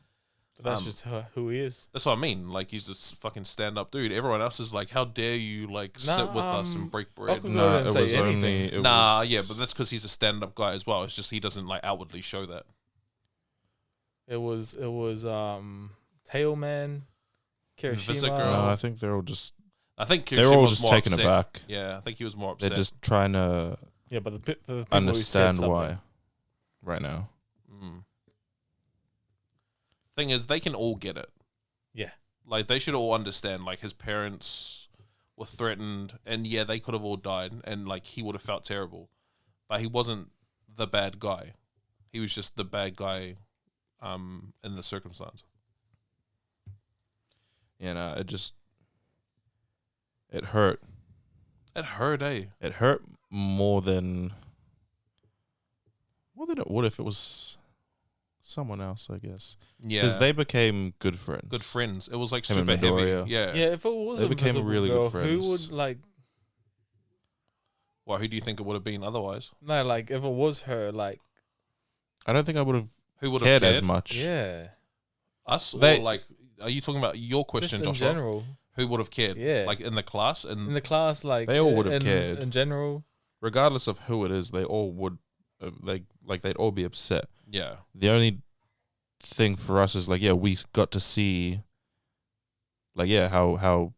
Speaker 2: But that's just who he is.
Speaker 1: That's what I mean. Like he's this fucking stand up dude. Everyone else is like, "How dare you like sit with us and break bread?"
Speaker 2: No, it was only.
Speaker 1: Yeah, but that's because he's a stand up guy as well. It's just he doesn't like outwardly show that.
Speaker 2: It was Tailman, Kirishima.
Speaker 3: No, I think they're all just.
Speaker 1: I think
Speaker 3: they're all
Speaker 1: was
Speaker 3: just
Speaker 1: more
Speaker 3: taken
Speaker 1: upset.
Speaker 3: aback.
Speaker 1: Yeah, I think he was more upset.
Speaker 3: They're just trying to.
Speaker 2: Yeah, but the people
Speaker 3: understand
Speaker 2: who said
Speaker 3: why. Right now.
Speaker 1: Thing is, they can all get it.
Speaker 2: Yeah.
Speaker 1: Like, they should all understand, like, his parents were threatened, and yeah, they could have all died, and, like, he would have felt terrible. But he wasn't the bad guy. He was just the bad guy in the circumstance.
Speaker 3: Yeah, no, it hurt.
Speaker 1: It hurt, eh?
Speaker 3: It hurt more than it would if it was someone else, I guess.
Speaker 1: Yeah.
Speaker 3: Because they became good friends.
Speaker 1: Good friends. It was like
Speaker 3: Him and
Speaker 1: super heavy.
Speaker 3: Midoriya.
Speaker 1: Yeah.
Speaker 2: Yeah, if it was
Speaker 3: They became
Speaker 2: Invisible
Speaker 3: really
Speaker 2: Girl,
Speaker 3: good friends.
Speaker 2: who would like?
Speaker 1: Well, who do you think it would have been otherwise?
Speaker 2: No, like if it was her, like
Speaker 3: I don't think I would have
Speaker 1: Who would have
Speaker 3: cared as much.
Speaker 2: yeah,
Speaker 1: Us
Speaker 3: They-
Speaker 1: or like are you talking about your question,
Speaker 2: Just in
Speaker 1: Joshua?
Speaker 2: general.
Speaker 1: Who would have cared?
Speaker 2: Yeah.
Speaker 1: Like in the class and
Speaker 2: In the class, like
Speaker 3: They all would have
Speaker 2: in,
Speaker 3: cared.
Speaker 2: in general.
Speaker 3: Regardless of who it is, they all would, they'd all be upset.
Speaker 1: yeah.
Speaker 3: The only thing for us is like, yeah, we got to see, like, yeah, how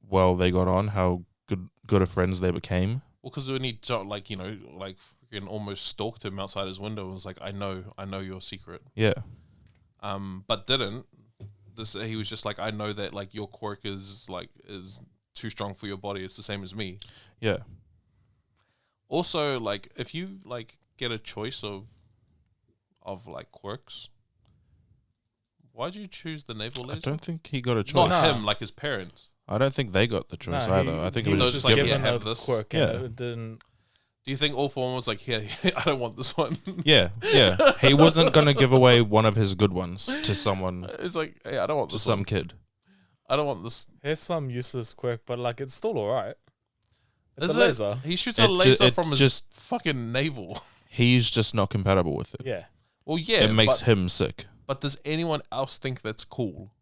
Speaker 3: well they got on, how good of friends they became.
Speaker 1: Well, because when he like freaking almost stalked him outside his window and was like, I know your secret.
Speaker 3: Yeah,
Speaker 1: But didn't. He was just like, I know that like your quirk is too strong for your body. It's the same as me.
Speaker 3: yeah.
Speaker 1: Also, like if you like get a choice of like quirks, why'd you choose the naval
Speaker 3: I
Speaker 1: laser?
Speaker 3: don't think he got a choice.
Speaker 1: Not
Speaker 2: Nah.
Speaker 1: him, like his parents.
Speaker 3: I don't think they got the choice either. I think it
Speaker 1: he
Speaker 3: was
Speaker 1: was
Speaker 3: just
Speaker 1: like,
Speaker 3: given.
Speaker 1: yeah,
Speaker 2: a
Speaker 1: have this.
Speaker 2: quirk.
Speaker 3: Yeah.
Speaker 2: And it didn't.
Speaker 1: Do you think All For One was like, yeah, I don't want this one?
Speaker 3: Yeah. He wasn't gonna give away one of his good ones to someone,
Speaker 1: It's like, hey, I don't want
Speaker 3: to
Speaker 1: this
Speaker 3: some
Speaker 1: one.
Speaker 3: kid.
Speaker 1: I don't want this.
Speaker 2: Here's some useless quirk, but like it's still alright. It's
Speaker 1: Is
Speaker 2: a
Speaker 1: it?
Speaker 2: laser.
Speaker 1: He shoots
Speaker 3: It
Speaker 1: a
Speaker 3: ju-
Speaker 1: laser
Speaker 3: it
Speaker 1: from his
Speaker 3: just-
Speaker 1: fucking navel.
Speaker 3: He's just not compatible with it.
Speaker 2: Yeah.
Speaker 1: Well, yeah,
Speaker 3: It makes him sick.
Speaker 1: But does anyone else think that's cool?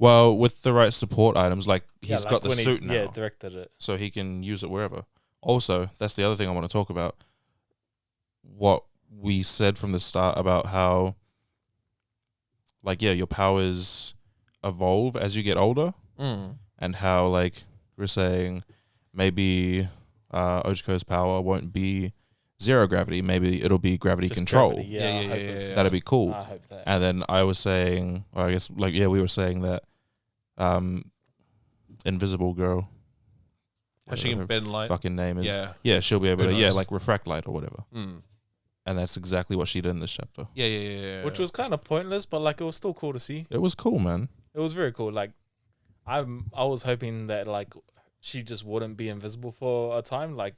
Speaker 3: Well, with the right support items, like
Speaker 2: Yeah,
Speaker 3: he's
Speaker 2: like
Speaker 3: got the
Speaker 2: when
Speaker 3: suit now,
Speaker 2: Yeah, directed it.
Speaker 3: so he can use it wherever. Also, that's the other thing I want to talk about. What we said from the start about how, like, yeah, your powers evolve as you get older, and how, like, we're saying maybe Ojiko's power won't be zero gravity. Maybe it'll be gravity
Speaker 2: Just
Speaker 3: control.
Speaker 2: gravity, Yeah, I hope it's-
Speaker 3: That'd be cool.
Speaker 2: I hope that.
Speaker 3: And then I was saying, or I guess, like, yeah, we were saying that Invisible Girl,
Speaker 1: How she
Speaker 3: whatever
Speaker 1: can
Speaker 3: her
Speaker 1: bend light.
Speaker 3: fucking name is,
Speaker 1: Yeah.
Speaker 3: she'll be able
Speaker 1: Who
Speaker 3: to,
Speaker 1: knows?
Speaker 3: like refract light or whatever.
Speaker 1: Mm.
Speaker 3: And that's exactly what she did in this chapter.
Speaker 1: Yeah.
Speaker 2: Which was kind of pointless, but like it was still cool to see.
Speaker 3: It was cool, man.
Speaker 2: It was very cool. Like, I was hoping that like she just wouldn't be invisible for a time. Like,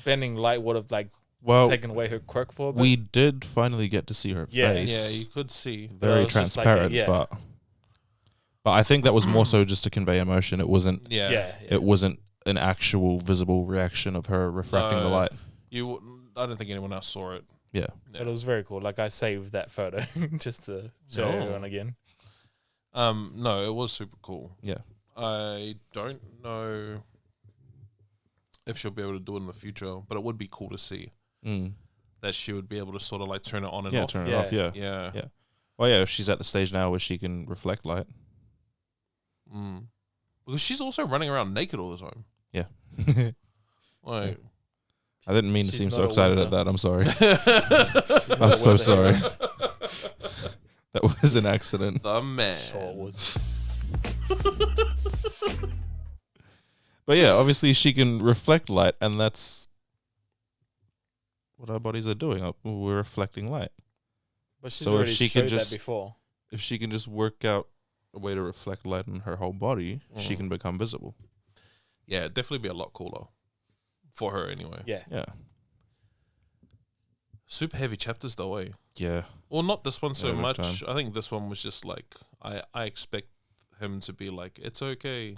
Speaker 2: bending light would have like
Speaker 3: Well,
Speaker 2: taken away her quirk for a bit.
Speaker 3: we did finally get to see her
Speaker 2: Yeah.
Speaker 3: face.
Speaker 1: Yeah, you could see.
Speaker 2: it
Speaker 3: Very
Speaker 2: was just like
Speaker 3: transparent,
Speaker 2: yeah.
Speaker 3: but I think that was more so just to convey emotion. It wasn't.
Speaker 1: Yeah.
Speaker 3: It wasn't an actual visible reaction of her refracting the
Speaker 1: No.
Speaker 3: light.
Speaker 1: I don't think anyone else saw it.
Speaker 3: Yeah.
Speaker 2: But it was very cool. Like I saved that photo just to show
Speaker 1: No.
Speaker 2: everyone again.
Speaker 1: No, it was super cool.
Speaker 3: Yeah.
Speaker 1: I don't know if she'll be able to do it in the future, but it would be cool to see that she would be able to sort of like turn it on and off.
Speaker 3: Turn it off. Yeah.
Speaker 1: Yeah.
Speaker 3: Well, yeah, if she's at the stage now where she can reflect light.
Speaker 1: Because she's also running around naked all the time.
Speaker 3: Yeah.
Speaker 1: Like,
Speaker 3: I didn't mean to
Speaker 2: She's
Speaker 3: seem
Speaker 2: not
Speaker 3: so
Speaker 2: a
Speaker 3: excited
Speaker 2: winter.
Speaker 3: at that. I'm sorry.
Speaker 2: She's
Speaker 3: I'm
Speaker 2: not
Speaker 3: so
Speaker 2: worth it.
Speaker 3: sorry. That was an accident.
Speaker 1: the man.
Speaker 2: Sure it was.
Speaker 3: But yeah, obviously she can reflect light, and that's what our bodies are doing. We're reflecting light.
Speaker 2: But she's
Speaker 3: So if
Speaker 2: already
Speaker 3: she can
Speaker 2: showed
Speaker 3: just-
Speaker 2: that before.
Speaker 3: If she can just work out a way to reflect light in her whole body, she
Speaker 1: Mm.
Speaker 3: can become visible.
Speaker 1: Yeah, it'd definitely be a lot cooler for her anyway.
Speaker 2: Yeah.
Speaker 3: Yeah.
Speaker 1: Super heavy chapters though, eh?
Speaker 3: Yeah.
Speaker 1: Well, not this one so
Speaker 3: Yeah, big
Speaker 1: much.
Speaker 3: time.
Speaker 1: I think this one was just like I expect him to be like, it's okay,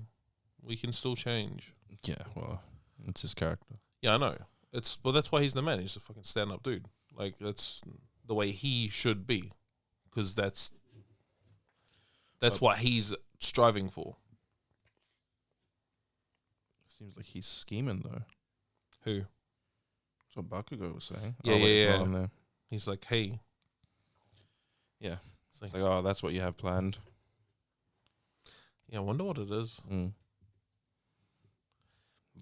Speaker 1: we can still change.
Speaker 3: Yeah. Well, it's his character.
Speaker 1: Yeah, I know. That's why he's the man. He's a fucking stand up dude. Like that's the way he should be, because that's what he's striving for.
Speaker 3: Seems like he's scheming though.
Speaker 1: Who?
Speaker 3: That's what Bakugo was saying.
Speaker 1: Yeah,
Speaker 3: wait, it's
Speaker 1: yeah,
Speaker 3: not
Speaker 1: yeah.
Speaker 3: on there.
Speaker 1: He's like, hey.
Speaker 3: Yeah.
Speaker 1: It's like,
Speaker 3: It's like, oh, that's what you have planned.
Speaker 1: yeah, I wonder what it is.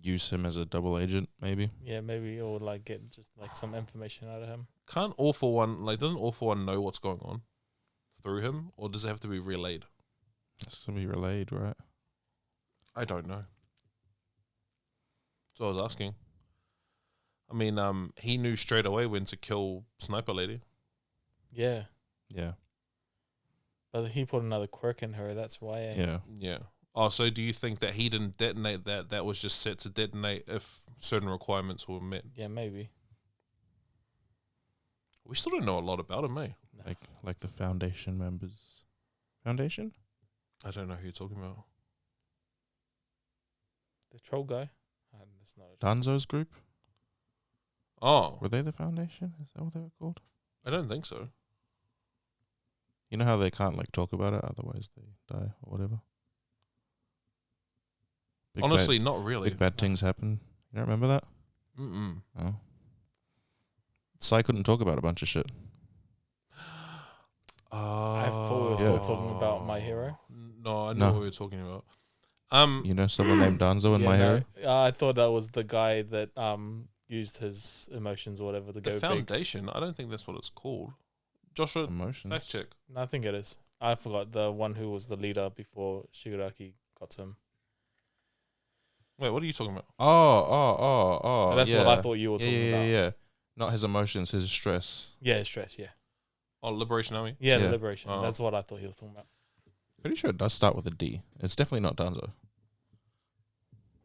Speaker 3: Use him as a double agent, maybe.
Speaker 2: Yeah, maybe or like get just like some information out of him.
Speaker 1: Doesn't All For One know what's going on through him, or does it have to be relayed?
Speaker 3: It's gonna be relayed, right?
Speaker 1: I don't know. So I was asking. I mean, he knew straight away when to kill Sniper Lady.
Speaker 2: Yeah.
Speaker 3: Yeah.
Speaker 2: But he put another quirk in her, that's why.
Speaker 3: Yeah.
Speaker 1: Yeah. Oh, so do you think that he didn't detonate that? That was just set to detonate if certain requirements were met.
Speaker 2: Yeah, maybe.
Speaker 1: We still don't know a lot about him, eh?
Speaker 2: No.
Speaker 3: Like the Foundation members. Foundation?
Speaker 1: I don't know who you're talking about.
Speaker 2: The troll guy. That's not a troll.
Speaker 3: Danzo's group?
Speaker 1: Oh,
Speaker 3: Were they the Foundation? Is that what they were called?
Speaker 1: I don't think so.
Speaker 3: You know how they can't like talk about it, otherwise they die or whatever.
Speaker 1: Honestly, not really.
Speaker 3: Big bad things happen. You don't remember that? Oh. Sai couldn't talk about a bunch of shit.
Speaker 2: I thought we were still talking about My Hero.
Speaker 1: No, I know what we were talking about.
Speaker 3: You know someone named Danzo in My Hero?
Speaker 2: I thought that was the guy that used his emotions or whatever to go
Speaker 1: The
Speaker 2: big.
Speaker 1: Foundation. I don't think that's what it's called. Joshua,
Speaker 3: Emotions.
Speaker 1: fact check.
Speaker 2: No, I think it is. I forgot the one who was the leader before Shigaraki got to him.
Speaker 1: Wait, what are you talking about?
Speaker 3: Oh.
Speaker 2: So that's what I thought you were talking about.
Speaker 3: Yeah. Not his emotions, his stress.
Speaker 2: Yeah, his stress, yeah.
Speaker 1: Oh, Liberation Army?
Speaker 2: Yeah,
Speaker 3: Yeah.
Speaker 2: the Liberation.
Speaker 1: Oh.
Speaker 2: That's what I thought he was talking about.
Speaker 3: Pretty sure it does start with a D. It's definitely not Danzo.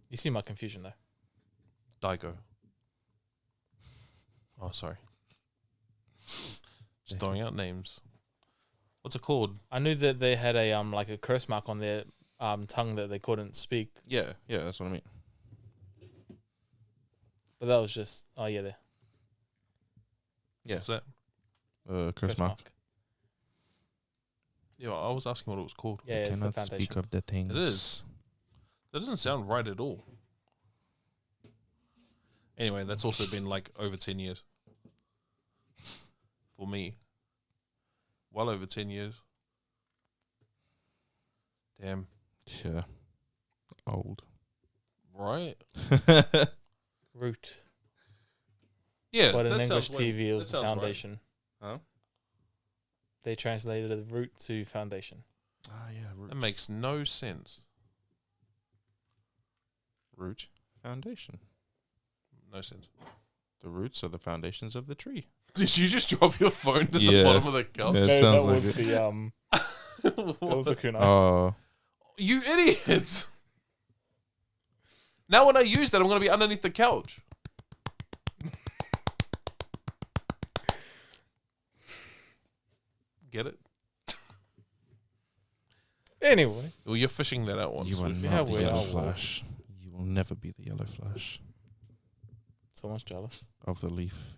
Speaker 2: You see my confusion, though.
Speaker 1: Daigo. Oh, sorry. Just throwing out names. What's it called?
Speaker 2: I knew that they had a like a curse mark on their tongue that they couldn't speak,
Speaker 3: Yeah, that's what I mean.
Speaker 2: but that was just there.
Speaker 3: Yeah.
Speaker 1: What's that?
Speaker 3: Curse mark.
Speaker 1: Yeah, I was asking what it was called.
Speaker 2: Yeah, it's the
Speaker 3: Cannot
Speaker 2: Foundation.
Speaker 3: speak of the things.
Speaker 1: It is. That doesn't sound right at all. Anyway, that's also been like over 10 years. For me. Well over 10 years. Damn.
Speaker 3: Yeah. Old.
Speaker 1: Right?
Speaker 2: Root.
Speaker 1: Yeah.
Speaker 2: But in
Speaker 1: that
Speaker 2: English
Speaker 1: sounds
Speaker 2: TV, it was
Speaker 1: that
Speaker 2: the
Speaker 1: sounds right.
Speaker 2: Foundation.
Speaker 3: Huh?
Speaker 2: They translated the root to Foundation.
Speaker 3: Ah, yeah. Root.
Speaker 1: That makes no sense.
Speaker 3: Root. Foundation.
Speaker 1: No sense.
Speaker 3: The roots are the foundations of the tree.
Speaker 1: Did you just drop your phone to the
Speaker 3: Yeah.
Speaker 1: bottom of the couch?
Speaker 3: Yeah. It
Speaker 2: No,
Speaker 3: sounds
Speaker 2: that
Speaker 3: like
Speaker 2: was
Speaker 3: it.
Speaker 2: the that was the kunai.
Speaker 3: Oh.
Speaker 1: You idiots! Now when I use that, I'm going to be underneath the couch. Get it?
Speaker 2: Anyway,
Speaker 1: Well, you're fishing that out once.
Speaker 3: You are
Speaker 1: with-
Speaker 2: Yeah,
Speaker 3: not the
Speaker 2: we
Speaker 3: Yellow
Speaker 2: are.
Speaker 3: Flash. You will never be the Yellow Flash
Speaker 2: someone's jealous.
Speaker 3: of the leaf.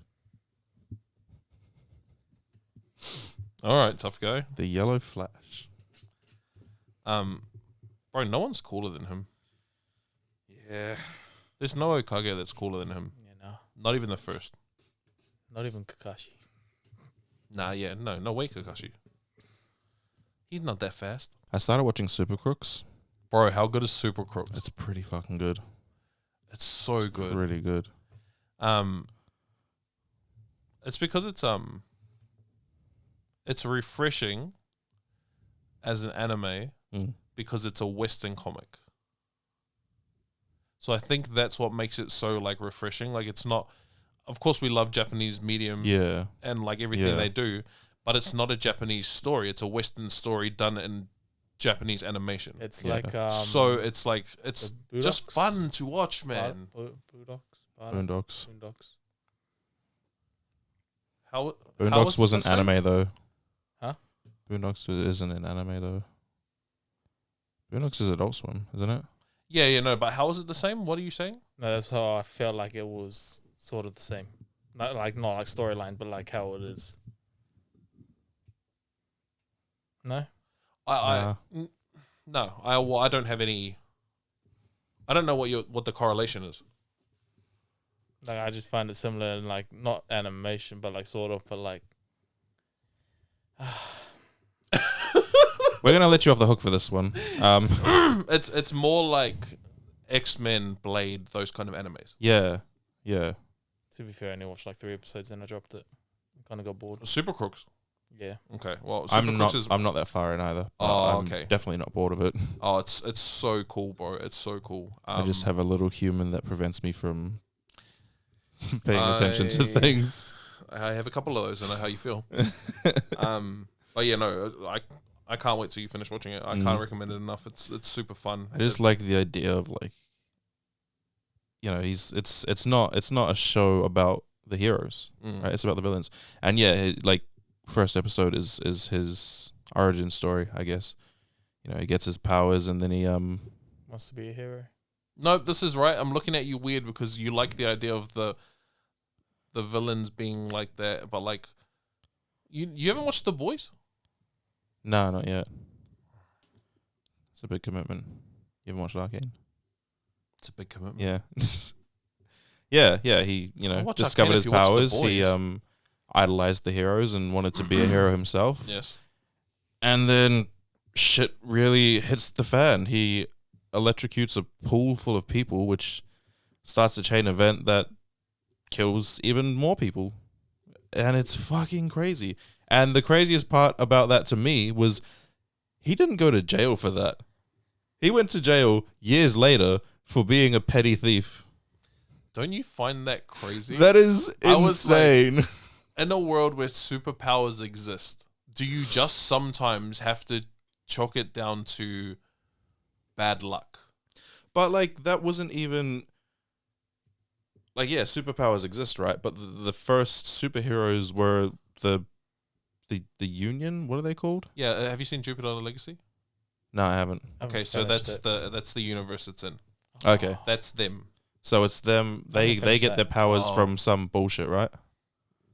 Speaker 1: All right, tough guy.
Speaker 3: The Yellow Flash.
Speaker 1: Bro, no one's cooler than him.
Speaker 3: Yeah.
Speaker 1: There's no Okage that's cooler than him.
Speaker 2: Yeah, no,
Speaker 1: Not even the first.
Speaker 2: not even Kakashi.
Speaker 1: Nah, yeah, no way, Kakashi. He's not that fast.
Speaker 3: I started watching Super Crooks.
Speaker 1: Bro, how good is Super Crooks?
Speaker 3: It's pretty fucking good.
Speaker 1: It's so
Speaker 3: It's
Speaker 1: good.
Speaker 3: Pretty good.
Speaker 1: It's because it's refreshing as an anime because it's a Western comic. So I think that's what makes it so like refreshing. Like it's not, of course we love Japanese medium
Speaker 3: Yeah.
Speaker 1: and like everything they do, but it's not a Japanese story. It's a Western story done in Japanese animation.
Speaker 2: It's
Speaker 3: Yeah.
Speaker 2: like
Speaker 1: So it's like it's
Speaker 2: the
Speaker 1: just
Speaker 2: Boondocks?
Speaker 1: fun to watch, man.
Speaker 3: Boondocks.
Speaker 2: Boondocks.
Speaker 1: How
Speaker 3: Boondocks
Speaker 1: is it
Speaker 3: wasn't
Speaker 1: the same?
Speaker 3: anime though.
Speaker 2: Huh?
Speaker 3: Boondocks isn't an anime though. Boondocks is Adult Swim, isn't it?
Speaker 1: Yeah, no, but how is it the same? What are you saying?
Speaker 2: No, that's how I felt like it was sort of the same. Not like storyline, but like how it is. No?
Speaker 1: I don't have any. I don't know what the correlation is.
Speaker 2: Like I just find it similar in like not animation, but like sort of, but like
Speaker 3: We're gonna let you off the hook for this one.
Speaker 1: It's more like X-Men, Blade, those kind of animes.
Speaker 3: Yeah.
Speaker 2: to be fair, I only watched like 3 episodes and I dropped it. Kind of got bored.
Speaker 1: Super Crooks.
Speaker 2: Yeah.
Speaker 1: Okay, well, Super Crooks is.
Speaker 3: I'm not that far in either. But
Speaker 1: Oh,
Speaker 3: I'm
Speaker 1: okay.
Speaker 3: definitely not bored of it.
Speaker 1: Oh, it's so cool, bro. It's so cool.
Speaker 3: I just have a little human that prevents me from paying attention to things.
Speaker 1: I have a couple of those. I know how you feel. But yeah, no, I can't wait till you finish watching it. I can't recommend it enough. It's super fun.
Speaker 3: I just like the idea of like, you know, it's not a show about the heroes, right? It's about the villains. And yeah, like first episode is his origin story, I guess. You know, he gets his powers and then he
Speaker 2: Wants to be a hero.
Speaker 1: No, this is right. I'm looking at you weird because you like the idea of the villains being like that, but like you haven't watched The Boys?
Speaker 3: No, not yet. It's a big commitment. You haven't watched Arcane?
Speaker 1: It's a big commitment.
Speaker 3: Yeah. Yeah, he, discovered his powers. He idolized the heroes and wanted to be a hero himself.
Speaker 1: Yes.
Speaker 3: And then shit really hits the fan. He electrocutes a pool full of people, which starts a chain event that kills even more people. And it's fucking crazy. And the craziest part about that to me was he didn't go to jail for that. He went to jail years later for being a petty thief.
Speaker 1: Don't you find that crazy?
Speaker 3: That is insane.
Speaker 1: In a world where superpowers exist, do you just sometimes have to chalk it down to bad luck?
Speaker 3: But that wasn't even superpowers exist, right? But the first superheroes were the Union. What are they called?
Speaker 1: Yeah, have you seen Jupiter Legacy?
Speaker 3: No, I haven't.
Speaker 1: Okay, so that's the universe it's in.
Speaker 3: Okay,
Speaker 1: that's them.
Speaker 3: So it's them. They get their powers from some bullshit, right?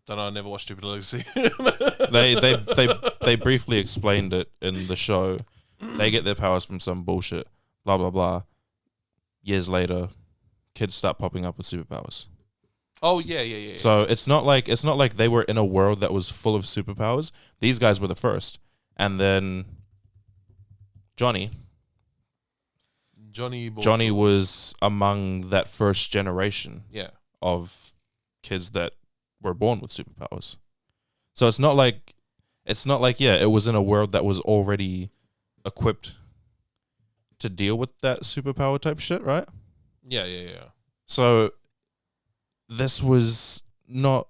Speaker 1: Don't know. I never watched Jupiter Legacy.
Speaker 3: They briefly explained it in the show. They get their powers from some bullshit. Blah blah blah. Years later, kids start popping up with superpowers.
Speaker 1: Oh yeah.
Speaker 3: So it's not like they were in a world that was full of superpowers. These guys were the first, and then Johnny was among that first generation.
Speaker 1: Yeah.
Speaker 3: Of kids that were born with superpowers. So it's not like it was in a world that was already equipped to deal with that superpower type shit, right?
Speaker 1: Yeah.
Speaker 3: So this was not.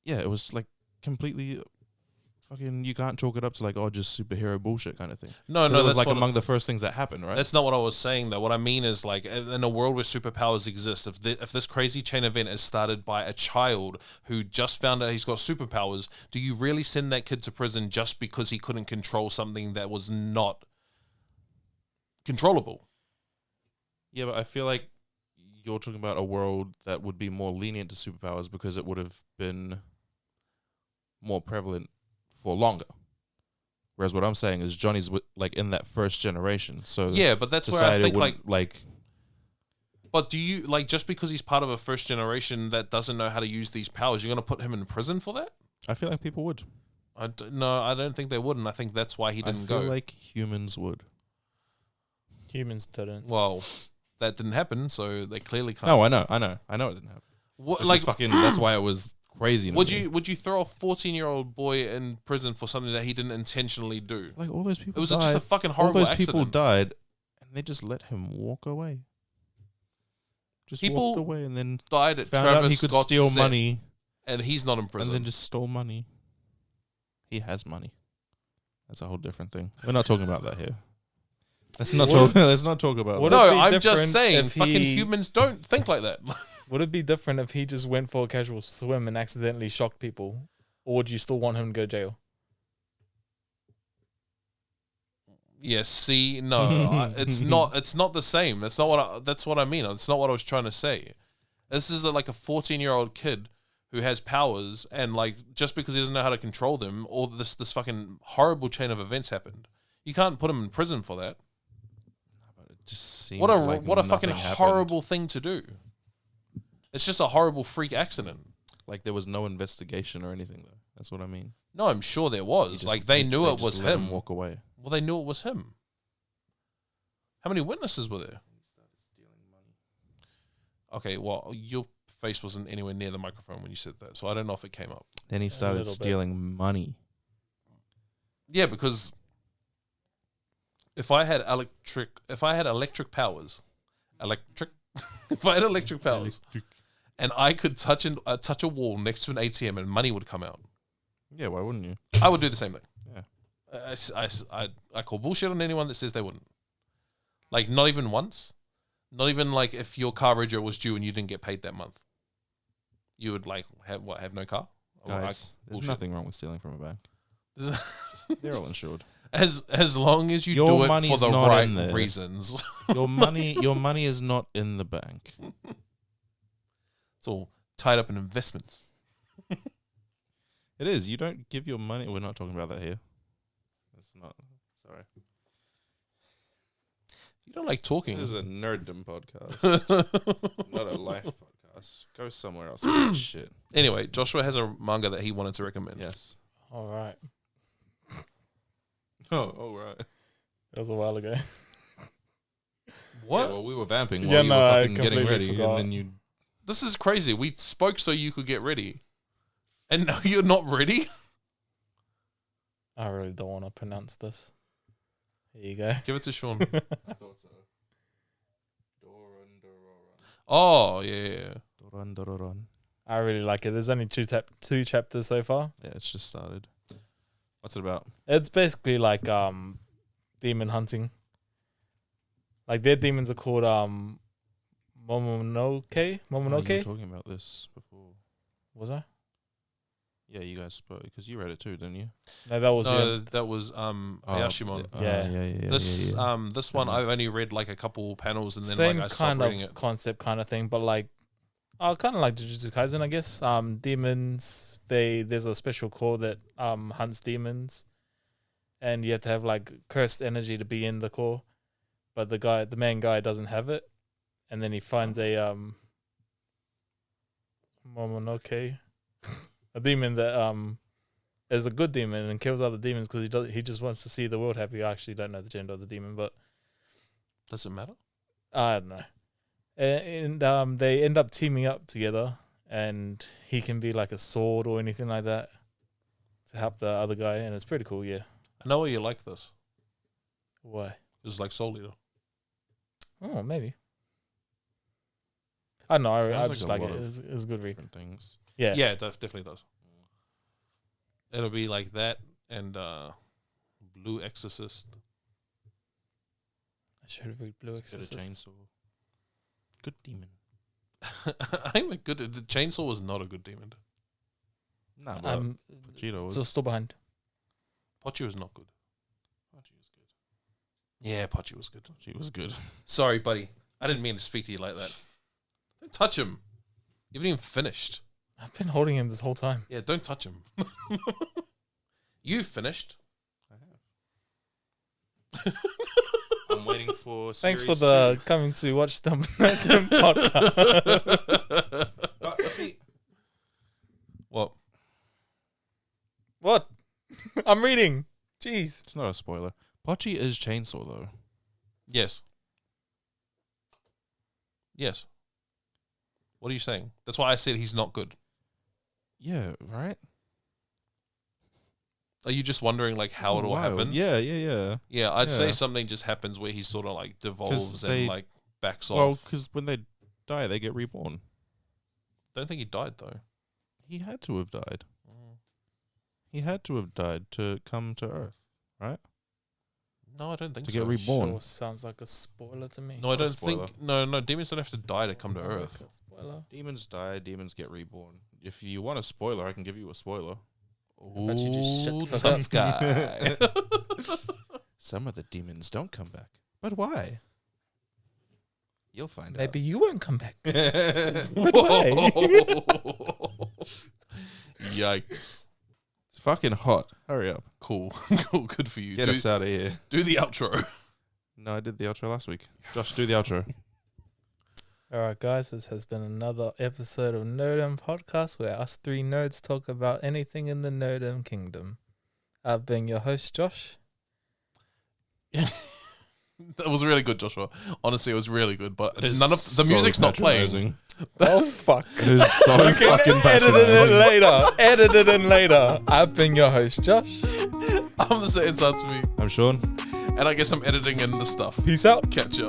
Speaker 3: Yeah, it was completely fucking. You can't chalk it up to just superhero bullshit kind of thing.
Speaker 1: No,
Speaker 3: it was among the first things that happened, right?
Speaker 1: That's not what I was saying though. What I mean is in a world where superpowers exist, if this crazy chain event is started by a child who just found out he's got superpowers, do you really send that kid to prison just because he couldn't control something that was not controllable?
Speaker 3: Yeah, but I feel like you're talking about a world that would be more lenient to superpowers because it would have been more prevalent for longer. Whereas what I'm saying is Johnny's in that first generation. So
Speaker 1: yeah, but that's where I think
Speaker 3: like.
Speaker 1: But do you just because he's part of a first generation that doesn't know how to use these powers, you're going to put him in prison for that?
Speaker 3: I feel like people would.
Speaker 1: No, I don't think they would, and I think that's why he didn't go.
Speaker 3: I feel like humans would.
Speaker 2: Humans didn't.
Speaker 1: Well, that didn't happen, so they clearly can't.
Speaker 3: No, I know it didn't happen.
Speaker 1: What,
Speaker 3: that's why it was crazy.
Speaker 1: Would you throw a 14-year-old boy in prison for something that he didn't intentionally do?
Speaker 3: All those people.
Speaker 1: It was just a fucking horrible accident.
Speaker 3: All those people died, and they just let him walk away.
Speaker 1: People
Speaker 3: walked away and then
Speaker 1: died at
Speaker 3: found
Speaker 1: Travis
Speaker 3: out he could
Speaker 1: Scott's
Speaker 3: steal
Speaker 1: set,
Speaker 3: money,
Speaker 1: and he's not in prison.
Speaker 3: and then just stole money. He has money. That's a whole different thing. We're not talking about that here. Let's not talk about that.
Speaker 1: No, I'm just saying, fucking humans don't think like that.
Speaker 2: Would it be different if he just went for a casual swim and accidentally shocked people? Or would you still want him to go to jail?
Speaker 1: Yeah, see, no, it's not the same. That's what I mean. It's not what I was trying to say. This is like a 14-year-old kid who has powers, and just because he doesn't know how to control them, all this fucking horrible chain of events happened. You can't put him in prison for that.
Speaker 3: It just seems
Speaker 1: what a fucking horrible thing to do. It's just a horrible freak accident.
Speaker 3: There was no investigation or anything though. That's what I mean.
Speaker 1: No, I'm sure there was. They knew it was him.
Speaker 3: Him walk away.
Speaker 1: Well, they knew it was him. How many witnesses were there?
Speaker 3: He started stealing money.
Speaker 1: Okay, well, your face wasn't anywhere near the microphone when you said that, so I don't know if it came up.
Speaker 3: Then he started stealing money.
Speaker 1: Yeah, because if I had electric powers, if I had electric powers, and I could touch a wall next to an ATM and money would come out.
Speaker 3: Yeah, why wouldn't you?
Speaker 1: I would do the same thing.
Speaker 3: Yeah.
Speaker 1: I call bullshit on anyone that says they wouldn't. Not even once. Not even if your car rego was due and you didn't get paid that month. You would have no car?
Speaker 3: Guys, there's nothing wrong with stealing from a bank. They're all insured.
Speaker 1: As long as you do it for the right reasons.
Speaker 3: Your money is not in the bank.
Speaker 1: It's all tied up in investments.
Speaker 3: It is. You don't give your money. We're not talking about that here. It's not. Sorry.
Speaker 1: You don't like talking.
Speaker 3: This is a Nerdumb podcast, not a life podcast. Go somewhere else. And shit.
Speaker 1: Anyway, Joshua has a manga that he wanted to recommend.
Speaker 3: Yes.
Speaker 2: All right.
Speaker 3: Oh, all right.
Speaker 2: That was a while ago.
Speaker 1: What?
Speaker 3: Yeah, well, we were vamping
Speaker 2: Yeah,
Speaker 3: while you
Speaker 2: no,
Speaker 3: were
Speaker 2: I
Speaker 3: fucking getting
Speaker 2: completely
Speaker 3: ready,
Speaker 2: forgot.
Speaker 3: and then you.
Speaker 1: This is crazy. We spoke so you could get ready. And now you're not ready?
Speaker 2: I really don't want to pronounce this. Here you go.
Speaker 1: Give it to Sean.
Speaker 3: I thought so.
Speaker 1: Oh, yeah.
Speaker 3: Doran.
Speaker 2: I really like it. There's only two chapters so far.
Speaker 3: Yeah, it's just started. What's it about?
Speaker 2: It's basically like demon hunting. Like their demons are called Momonoke.
Speaker 3: Oh, you were
Speaker 2: Momonoke?
Speaker 3: talking about this before.
Speaker 2: Was I?
Speaker 3: Yeah, you guys spoke because you read it too, didn't you?
Speaker 2: No, that was
Speaker 1: No,
Speaker 2: it.
Speaker 1: that was Ayashimon.
Speaker 2: Yeah.
Speaker 3: yeah.
Speaker 1: This
Speaker 3: yeah.
Speaker 1: this one I've only read like a couple panels and then
Speaker 2: Same
Speaker 1: like I stopped
Speaker 2: kind
Speaker 1: reading
Speaker 2: of
Speaker 1: it.
Speaker 2: concept kind of thing, but like kind of like Jujutsu Kaisen, I guess. Demons, there's a special core that hunts demons, and you have to have like cursed energy to be in the core, but the main guy doesn't have it, and then he finds a Momonoke, a demon that is a good demon and kills other demons because he just wants to see the world happy. I actually don't know the gender of the demon, but
Speaker 1: Does it matter?
Speaker 2: I don't know. And they end up teaming up together, and he can be like a sword or anything like that to help the other guy, and it's pretty cool. Yeah.
Speaker 1: I know why you like this.
Speaker 2: Why?
Speaker 1: It's like Soul Eater.
Speaker 2: Oh, maybe. I don't know. I
Speaker 3: Sounds
Speaker 2: just
Speaker 3: like
Speaker 2: like
Speaker 3: a
Speaker 2: it.
Speaker 3: lot of
Speaker 2: It's a good read.
Speaker 3: Different things.
Speaker 2: Yeah.
Speaker 1: Yeah, it definitely does. It'll be like that and Blue Exorcist.
Speaker 2: I should have read Blue
Speaker 3: Get a
Speaker 2: Exorcist.
Speaker 3: chainsaw. Good demon.
Speaker 1: I'm a good. The chainsaw was not a good demon.
Speaker 3: Nah, but
Speaker 2: I'm
Speaker 3: Vegeta was.
Speaker 2: still behind.
Speaker 1: Pochi was not good.
Speaker 3: She was good.
Speaker 1: Yeah, Pochi was good.
Speaker 3: She was good.
Speaker 1: Sorry, buddy. I didn't mean to speak to you like that. Don't touch him. You haven't even finished.
Speaker 2: I've been holding him this whole time.
Speaker 1: Yeah, don't touch him. You've finished.
Speaker 3: I have. I'm waiting for.
Speaker 2: Thanks for
Speaker 3: series
Speaker 2: the coming to watch the podcast.
Speaker 3: But see,
Speaker 1: What?
Speaker 2: What? I'm reading. Jeez.
Speaker 3: it's not a spoiler. Pochi is chainsaw though.
Speaker 1: Yes. Yes. What are you saying? That's why I said he's not good.
Speaker 3: Yeah, right.
Speaker 1: Are you just wondering like how it all
Speaker 3: Wild.
Speaker 1: happens?
Speaker 3: Yeah.
Speaker 1: Yeah, I'd say
Speaker 3: Yeah.
Speaker 1: something just happens where he sort of like devolves
Speaker 3: they-
Speaker 1: and like backs
Speaker 3: Well,
Speaker 1: off.
Speaker 3: because when they die, they get reborn.
Speaker 1: Don't think he died though.
Speaker 3: He had to have died. He had to have died to come to Earth, right?
Speaker 1: No, I don't think
Speaker 3: To
Speaker 1: so.
Speaker 3: get reborn.
Speaker 2: Sure sounds like a spoiler to me.
Speaker 1: No, I
Speaker 3: Not a
Speaker 1: don't
Speaker 3: spoiler.
Speaker 1: think. No, demons don't have to die to come to
Speaker 2: Sounds like
Speaker 1: Earth.
Speaker 2: a spoiler.
Speaker 3: Demons die, demons get reborn. If you want a spoiler, I can give you a spoiler.
Speaker 2: bet you just shit
Speaker 1: Ooh,
Speaker 2: for
Speaker 1: tough
Speaker 2: that.
Speaker 1: guy.
Speaker 3: Some of the demons don't come back. But why? You'll find
Speaker 2: Maybe you won't come back.
Speaker 3: out.
Speaker 2: But why?
Speaker 1: Yikes.
Speaker 3: It's fucking hot. Hurry up.
Speaker 1: Cool. Cool. Good for you.
Speaker 3: Get us out of here.
Speaker 1: Do the outro.
Speaker 3: No, I did the outro last week. Josh, do the outro.
Speaker 2: All right, guys, this has been another episode of Nerdumb Podcast where us three nerds talk about anything in the Nerdumb kingdom. I've been your host, Josh.
Speaker 1: That was really good, Joshua. Honestly, it was really good, but
Speaker 3: It is
Speaker 1: none of the
Speaker 3: so
Speaker 1: music's not playing.
Speaker 3: patronizing.
Speaker 2: Oh, fuck.
Speaker 3: It is so fucking
Speaker 2: Edit it in
Speaker 3: patronizing.
Speaker 2: later. Edit it in later. I've been your host, Josh.
Speaker 1: I'm the sentence to me,
Speaker 3: I'm Sean.
Speaker 1: and I guess I'm editing in the stuff.
Speaker 2: Peace out.
Speaker 1: Catch ya.